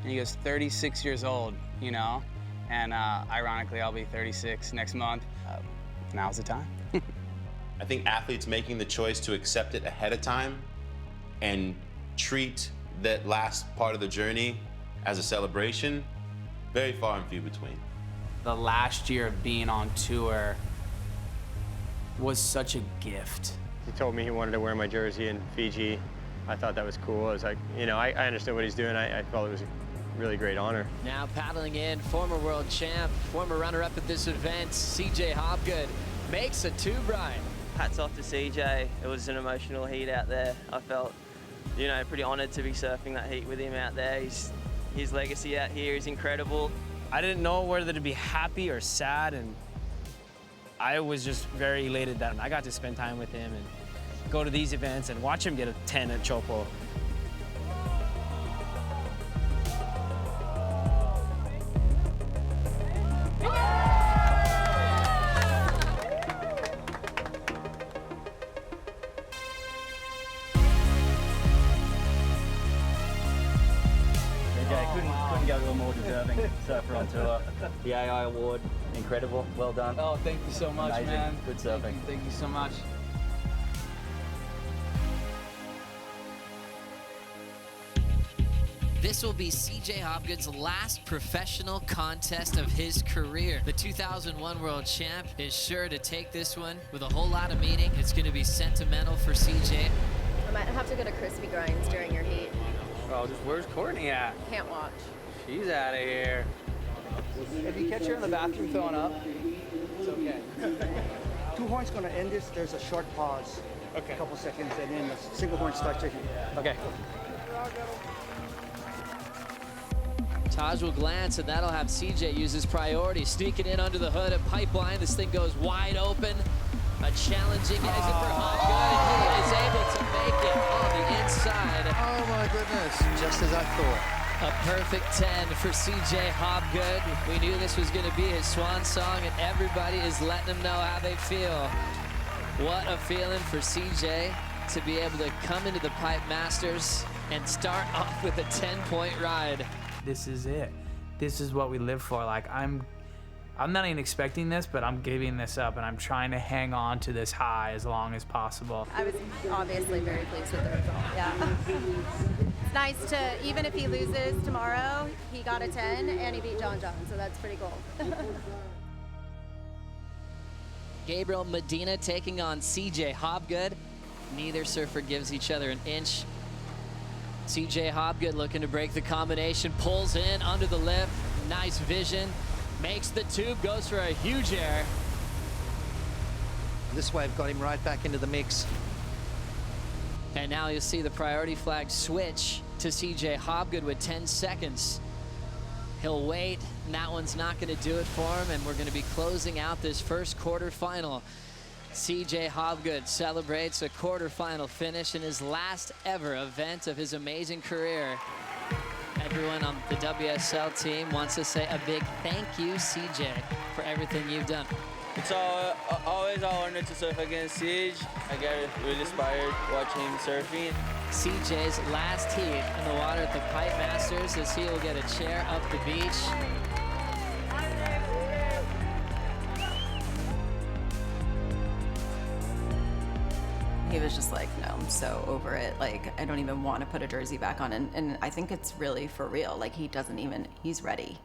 Speaker 16: And he goes, 36 years old, you know? And ironically, I'll be 36 next month. Now's the time.
Speaker 13: I think athletes making the choice to accept it ahead of time and treat that last part of the journey as a celebration, very far and few between.
Speaker 16: The last year of being on tour was such a gift.
Speaker 17: He told me he wanted to wear my jersey in Fiji. I thought that was cool. I was like, you know, I understood what he's doing. I felt it was a really great honor.
Speaker 19: Now paddling in, former world champ, former runner-up at this event, CJ Hobgood makes a 2, Brian.
Speaker 18: Hats off to CJ. It was an emotional heat out there. I felt, you know, pretty honored to be surfing that heat with him out there. His legacy out here is incredible.
Speaker 14: I didn't know whether to be happy or sad, and I was just very elated that I got to spend time with him and go to these events and watch him get a 10 at Chopo.
Speaker 21: Couldn't go to a more deserving surfer on tour. The AI award, incredible. Well done.
Speaker 16: Oh, thank you so much,
Speaker 21: Amazing.
Speaker 16: man.
Speaker 21: Good surfing.
Speaker 16: Thank you so much.
Speaker 19: This will be CJ Hobgood's last professional contest of his career. The 2001 world champ is sure to take this one with a whole lot of meaning. It's going to be sentimental for CJ.
Speaker 22: I might have to go to Crispy Grinds during your heat.
Speaker 16: Oh, where's Courtney at?
Speaker 22: Can't watch.
Speaker 16: She's out of here.
Speaker 23: If you catch her in the bathroom throwing up, it's okay. 2 horns gonna end this. There's a short pause. Okay. A couple seconds, and then the single horn starts to heat.
Speaker 16: Okay.
Speaker 19: Taj will glance, and that'll have CJ use his priority. Sneaking in under the hood at Pipeline. This thing goes wide open. A challenging exit for Hobgood, and he is able to make it on the inside.
Speaker 7: Oh my goodness, just as I thought.
Speaker 19: A perfect 10 for CJ Hobgood. We knew this was going to be his swan song, and everybody is letting him know how they feel. What a feeling for CJ to be able to come into the Pipe Masters and start off with a 10-point ride.
Speaker 2: This is it. This is what we live for. Like, I'm not even expecting this, but I'm giving this up, and I'm trying to hang on to this high as long as possible.
Speaker 22: I was obviously very pleased with the result, yeah. It's nice to, even if he loses tomorrow, he got a 10 and he beat John, so that's pretty cool.
Speaker 19: Gabriel Medina taking on CJ Hobgood. Neither surfer gives each other an inch. CJ Hobgood looking to break the combination, pulls in under the lip. Nice vision. Makes the tube, goes for a huge air.
Speaker 3: This wave got him right back into the mix.
Speaker 19: And now you'll see the priority flag switch to CJ Hobgood with 10 seconds. He'll wait, and that one's not going to do it for him, and we're going to be closing out this first quarterfinal. CJ Hobgood celebrates a quarterfinal finish in his last ever event of his amazing career. Everyone on the WSL team wants to say a big thank you, CJ, for everything you've done.
Speaker 18: It's always an honor to surf against Siege. I get really inspired watching him surfing.
Speaker 19: CJ's last heat in the water at the Pipe Masters as he will get a chair up the beach.
Speaker 1: He was just like, no, I'm so over it. Like, I don't even want to put a jersey back on. And I think it's really for real. Like, he's ready.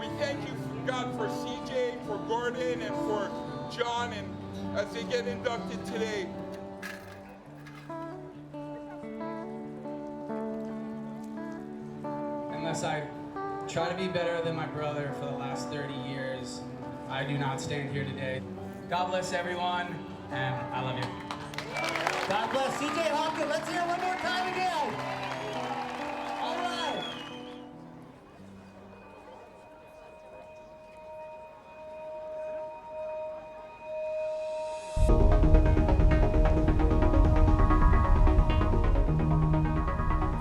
Speaker 5: We thank you, God, for CJ, for Gordon, and for John, and as they get inducted today.
Speaker 2: Unless I try to be better than my brother for the last 30 years, I do not stand here today. God bless everyone, and I love you.
Speaker 10: God bless CJ Hobgood. Let's hear it one more time again. All right.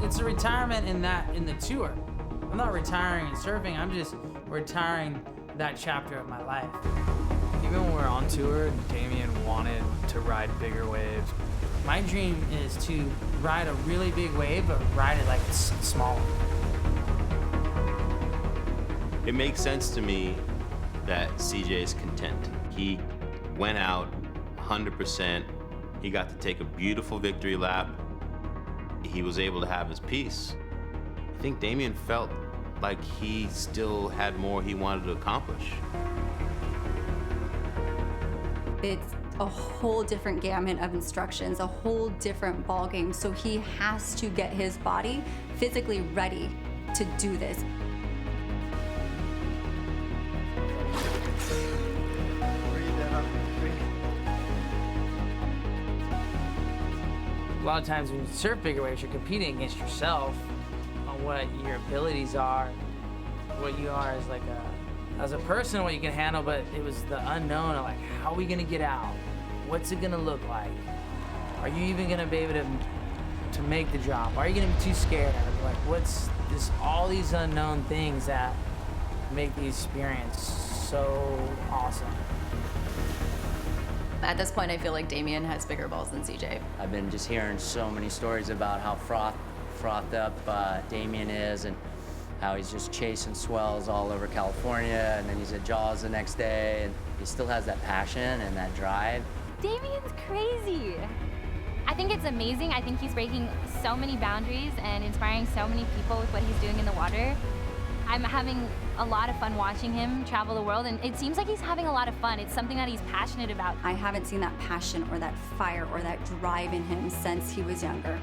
Speaker 2: It's a retirement in the tour. I'm not retiring in surfing, I'm just retiring that chapter of my life.
Speaker 16: Even when we're on tour, Damien wanted to ride bigger waves.
Speaker 2: My dream is to ride a really big wave, but ride it like it's small.
Speaker 13: It makes sense to me that CJ is content. He went out 100%. He got to take a beautiful victory lap. He was able to have his peace. I think Damien felt like he still had more he wanted to accomplish.
Speaker 8: It's a whole different gamut of instructions, a whole different ball game. So he has to get his body physically ready to do this.
Speaker 2: A lot of times when you surf bigger waves, you're competing against yourself on what your abilities are, what you are as as a person, what you can handle, but it was the unknown of like, how are we gonna get out? What's it gonna look like? Are you even gonna be able to make the drop? Are you gonna be too scared? Like, what's this, all these unknown things that make the experience so awesome.
Speaker 1: At this point, I feel like Damien has bigger balls than CJ.
Speaker 11: I've been just hearing so many stories about how frothed up Damien is, and how he's just chasing swells all over California, and then he's at Jaws the next day, and he still has that passion and that drive.
Speaker 15: Damien's crazy. I think it's amazing. I think he's breaking so many boundaries and inspiring so many people with what he's doing in the water. I'm having a lot of fun watching him travel the world, and it seems like he's having a lot of fun. It's something that he's passionate about.
Speaker 8: I haven't seen that passion or that fire or that drive in him since he was younger.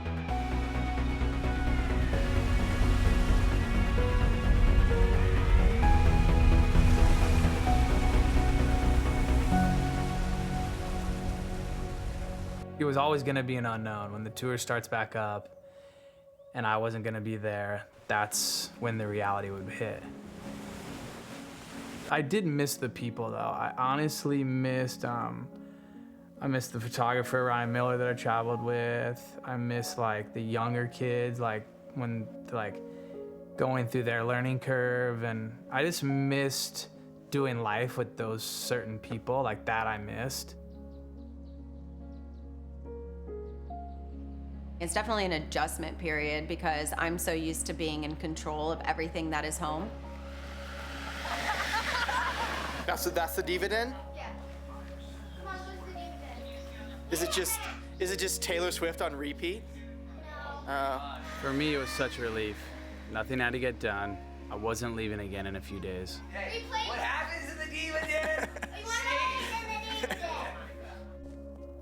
Speaker 2: It was always gonna be an unknown. When the tour starts back up and I wasn't gonna be there, that's when the reality would hit. I did miss the people though. I honestly missed, I missed the photographer, Ryan Miller, that I traveled with. I missed like the younger kids, like when like going through their learning curve, and I just missed doing life with those certain people, like that I missed.
Speaker 1: It's definitely an adjustment period because I'm so used to being in control of everything that is home.
Speaker 25: That's the dividend?
Speaker 15: Yeah. Come on, what's the dividend?
Speaker 25: Is it just Taylor Swift on repeat?
Speaker 2: For me, it was such a relief. Nothing had to get done. I wasn't leaving again in a few days.
Speaker 25: Hey, what happens in the dividend?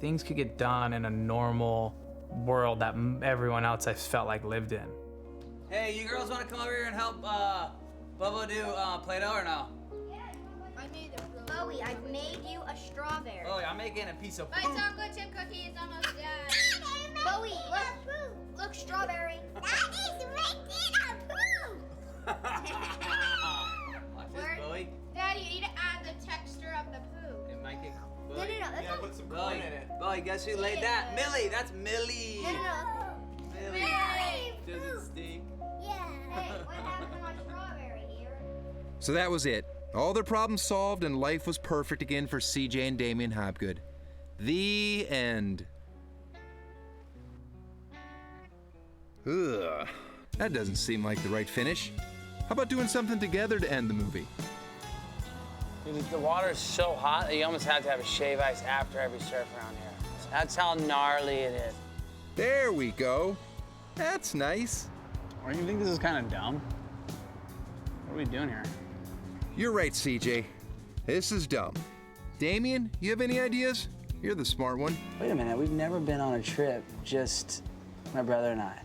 Speaker 2: Things could get done in a normal world that everyone else I felt like lived in.
Speaker 4: Hey, you girls want to come over here and help Bubba do Play-Doh or no?
Speaker 9: Bowie, I've made you a strawberry.
Speaker 4: Oh, I'm making a piece of
Speaker 9: My
Speaker 4: poop.
Speaker 9: chocolate chip cookie is almost done. Bowie, look, strawberry. That is making a poo.
Speaker 4: Watch this, Bowie.
Speaker 9: Daddy, you need to add the texture of the poo.
Speaker 4: It might get...
Speaker 9: No, that's not...
Speaker 4: Put some corn in it. Bowie, guess who laid that? Millie, that's Millie.
Speaker 9: No.
Speaker 4: Millie. Does it stink?
Speaker 9: Yeah. Hey, what happened to my strawberry here?
Speaker 12: So that was it. All their problems solved and life was perfect again for CJ and Damien Hobgood. The end. Ugh. That doesn't seem like the right finish. How about doing something together to end the movie?
Speaker 2: Dude, the water's so hot that you almost have to have a shave ice after every surf around here. That's how gnarly it is.
Speaker 12: There we go. That's nice.
Speaker 2: Don't you think this is kind of dumb? What are we doing here?
Speaker 12: You're right, CJ. This is dumb. Damien, you have any ideas? You're the smart one.
Speaker 2: Wait a minute, we've never been on a trip, just my brother and I.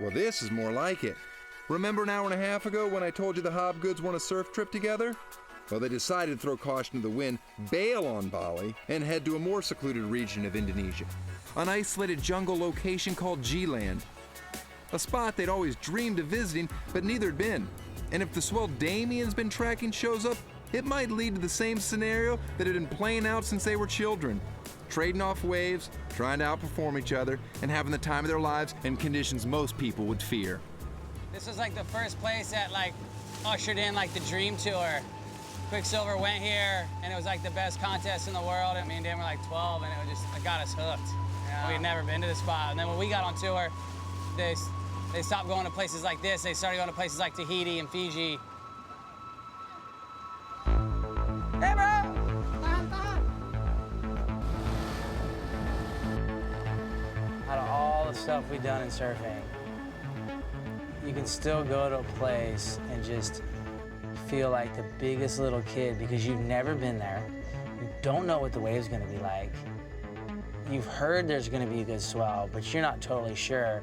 Speaker 12: Well, this is more like it. Remember an hour and a half ago when I told you the Hobgoods want a surf trip together? Well, they decided to throw caution to the wind, bail on Bali, and head to a more secluded region of Indonesia. An isolated jungle location called G-Land. A spot they'd always dreamed of visiting, but neither had been. And if the swell Damien's been tracking shows up, it might lead to the same scenario that had been playing out since they were children. Trading off waves, trying to outperform each other, and having the time of their lives in conditions most people would fear.
Speaker 2: This was like the first place that like ushered in like the dream tour. Quicksilver went here, and it was like the best contest in the world. And me and Dan were like 12, and it got us hooked. Yeah. We had never been to this spot. And then when we got on tour, they stopped going to places like this. They started going to places like Tahiti and Fiji. Hey, bro! Out of all the stuff we've done in surfing, you can still go to a place and just feel like the biggest little kid because you've never been there. You don't know what the wave's gonna be like. You've heard there's gonna be a good swell, but you're not totally sure.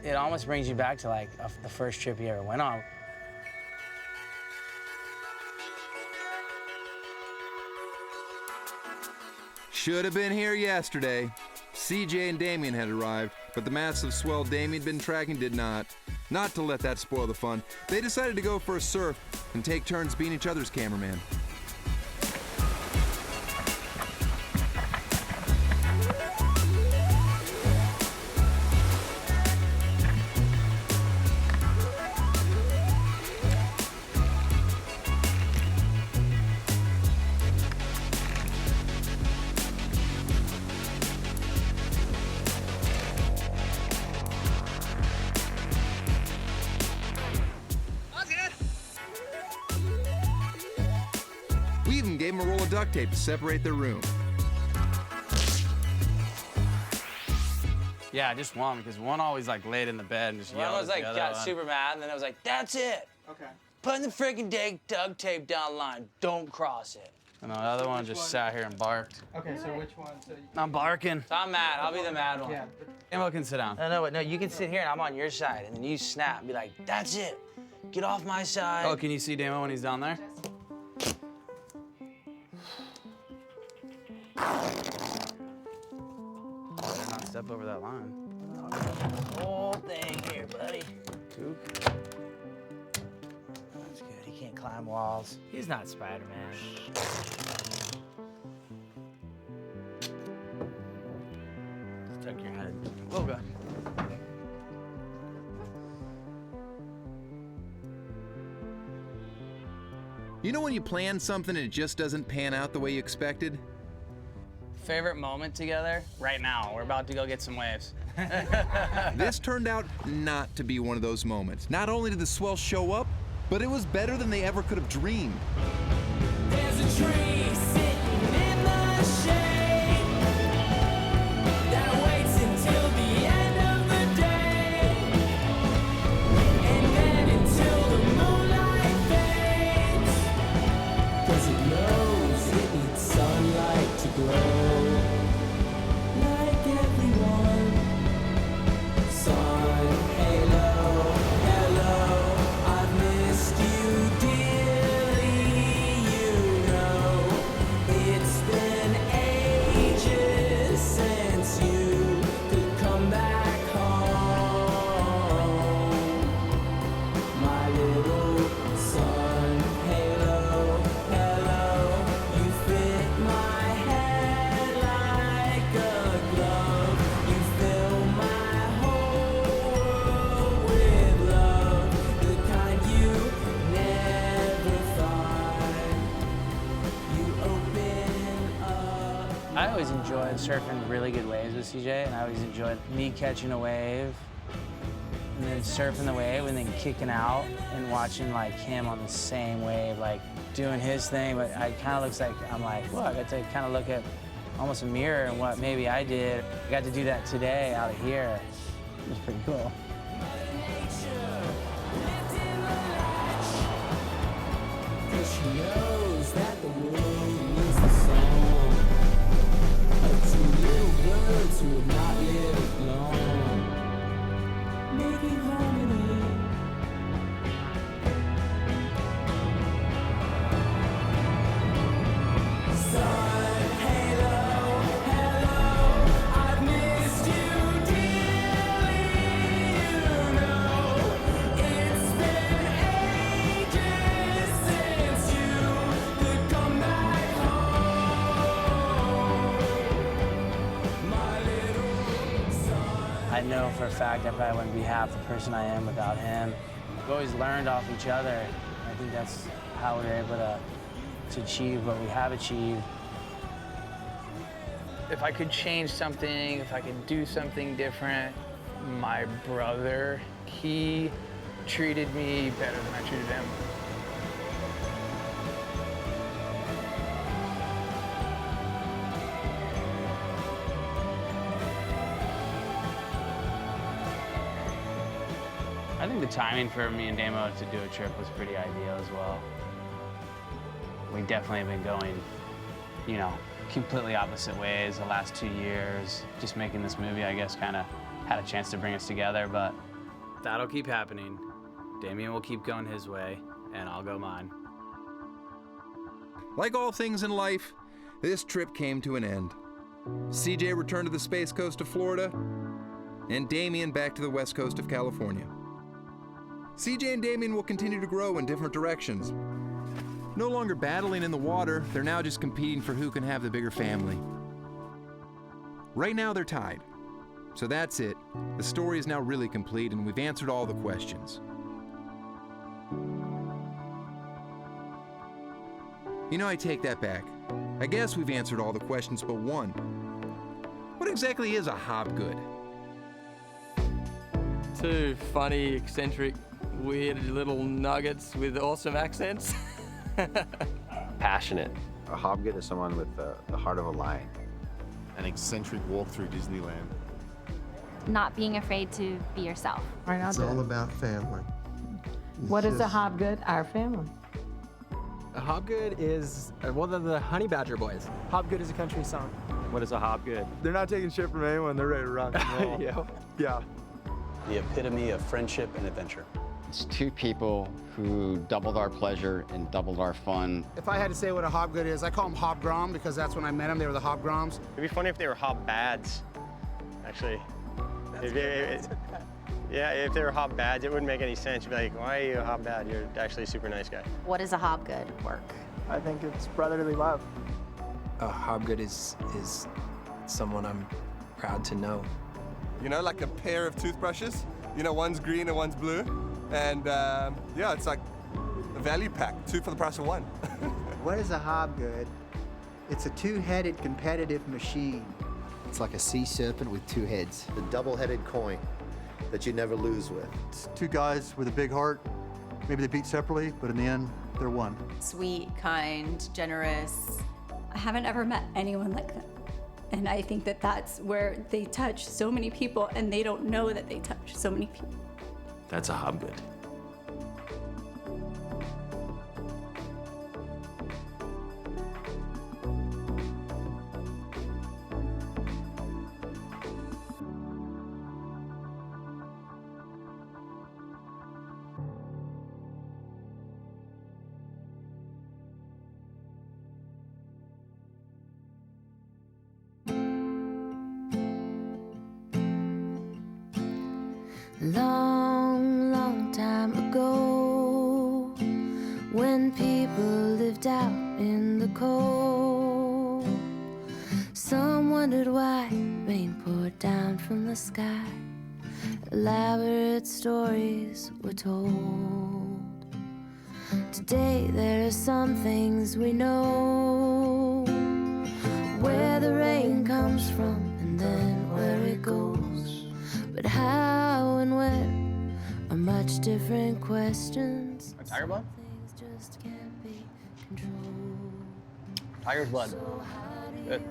Speaker 2: It almost brings you back to like the first trip you ever went on.
Speaker 12: Should have been here yesterday. CJ and Damien had arrived, but the massive swell Damien'd been tracking did not. Not to let that spoil the fun, they decided to go for a surf and take turns being each other's cameraman. We even gave them a roll of duct tape to separate their room.
Speaker 2: Yeah, just one, because one always like laid in the bed and just yelled. One was like got super mad, and then I was like, "That's it. Okay. Putting the freaking duct tape down the line. Don't cross it." And the other one just sat here and barked.
Speaker 23: Okay, so which one? So
Speaker 2: I'm barking. So I'm mad. I'll be the mad one.
Speaker 23: Yeah.
Speaker 2: Emma can sit down. No, you can sit here and I'm on your side, and then you snap and be like, "That's it. Get off my side." Oh, can you see Damo when he's down there? Better not step over that line. Whole thing here, buddy. Kook. That's good. He can't climb walls. He's not Spider-Man. Just tuck your head. Oh, God.
Speaker 12: You know when you plan something and it just doesn't pan out the way you expected?
Speaker 2: Favorite moment together? Right now. We're about to go get some waves.
Speaker 12: This turned out not to be one of those moments. Not only did the swell show up, but it was better than they ever could have dreamed.
Speaker 20: There's a tree sitting in the shade that waits until the end of the day, and then until the moonlight fades, 'cause it knows it needs sunlight to grow. Like everyone, sun halo.
Speaker 2: always enjoyed surfing really good waves with CJ, and I always enjoyed me catching a wave and then surfing the wave and then kicking out and watching like him on the same wave, like doing his thing. But I kind of looks like, I'm like, well, I got to kind of look at almost a mirror and what maybe I did. I got to do that today out of here. It was pretty cool.
Speaker 20: She knows that the world is the song of two little birds who have not lived long, making harmony. Sun, halo, hello, I've missed you dearly, you know. It's been ages since you could come back home, my little son.
Speaker 2: I know for a fact I probably wouldn't be half the person I am without him. We've always learned off each other. I think that's how we're able to achieve what we have achieved.
Speaker 16: If I could change something, if I could do something different, my brother, he treated me better than I treated him.
Speaker 2: I think the timing for me and Damo to do a trip was pretty ideal as well. We definitely have been going, you know, completely opposite ways the last 2 years. Just making this movie, I guess, kind of had a chance to bring us together, but that'll keep happening. Damien will keep going his way, and I'll go mine.
Speaker 12: Like all things in life, this trip came to an end. CJ returned to the Space Coast of Florida, and Damien back to the West Coast of California. CJ and Damien will continue to grow in different directions. No longer battling in the water, they're now just competing for who can have the bigger family. Right now they're tied. So that's it. The story is now really complete and we've answered all the questions. You know, I take that back. I guess we've answered all the questions but one. What exactly is a Hobgood?
Speaker 6: Two funny, eccentric, weird little nuggets with awesome accents.
Speaker 14: Passionate. A Hobgood is someone with the heart of a lion.
Speaker 17: An eccentric walk through Disneyland.
Speaker 15: Not being afraid to be yourself.
Speaker 21: It's all about family.
Speaker 24: What is a Hobgood? Our family.
Speaker 26: A Hobgood is, well, they're the Honey Badger Boys.
Speaker 27: Hobgood is a country song.
Speaker 26: What is a Hobgood?
Speaker 27: They're not taking shit from anyone. They're ready to rock and roll. Yeah.
Speaker 28: The epitome of friendship and adventure.
Speaker 29: It's two people who doubled our pleasure and doubled our fun.
Speaker 30: If I had to say what a Hobgood is, I call them Hobgrom because that's when I met them. They were the Hobgroms.
Speaker 31: It'd be funny if they were Hobbads, actually. Yeah, if they were Hobbads, it wouldn't make any sense. You'd be like, why are you a Hobbad? You're actually a super nice guy.
Speaker 9: What is a Hobgood work?
Speaker 27: I think it's brotherly love.
Speaker 32: A Hobgood is someone I'm proud to know.
Speaker 27: You know, like a pair of toothbrushes. You know, one's green and one's blue. And yeah, it's like a value pack, 2 for the price of 1.
Speaker 21: What is a Hobgood? It's a two-headed competitive machine.
Speaker 14: It's like a sea serpent with 2 heads. The double-headed coin that you never lose with.
Speaker 21: It's two guys with a big heart. Maybe they beat separately, but in the end, they're one.
Speaker 1: Sweet, kind, generous.
Speaker 8: I haven't ever met anyone like that. And I think that that's where they touch so many people and they don't know that they touch so many people.
Speaker 28: That's a Hobgood.
Speaker 33: Long, long time ago, when people lived out in the cold, some wondered why rain poured down from the sky. Elaborate stories were told. Today there are some things we know, where the rain comes from and then where it goes. But how and when are much different questions.
Speaker 26: Tiger blood?
Speaker 33: Things just can't be controlled.
Speaker 26: Tiger's blood. Good.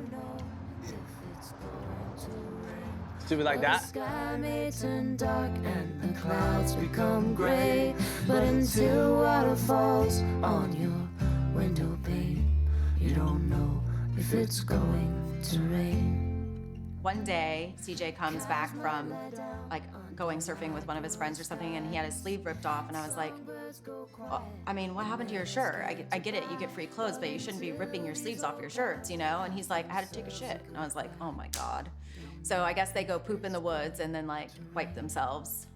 Speaker 26: Stupid like
Speaker 33: The
Speaker 26: that?
Speaker 33: sky may turn dark and the clouds become gray, but until water falls on your window pane, you don't know if it's going to rain.
Speaker 1: One day, CJ comes back from like going surfing with one of his friends or something, and he had his sleeve ripped off, and I was like, well, I mean, what happened to your shirt? I get it, you get free clothes, but you shouldn't be ripping your sleeves off your shirts, you know? And he's like, I had to take a shit. And I was like, oh my God. So I guess they go poop in the woods and then like wipe themselves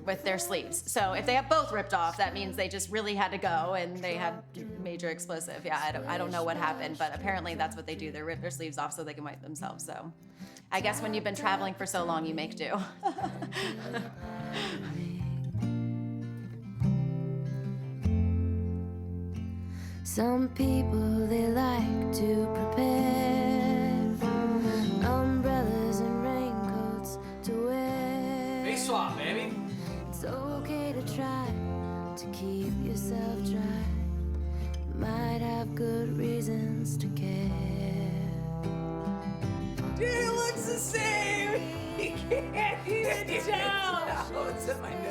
Speaker 1: with their sleeves. So if they have both ripped off, that means they just really had to go and they had major explosive. Yeah, I don't know what happened, but apparently that's what they do. They rip their sleeves off so they can wipe themselves. So I guess when you've been traveling for so long, you make do.
Speaker 33: Some people, they like to prepare umbrellas and raincoats to wear.
Speaker 26: Big swap, baby.
Speaker 33: It's okay to try to keep yourself dry. You might have good reasons to care.
Speaker 3: Dude, it looks the same! You can't even tell!
Speaker 6: Oh, it's in my nose.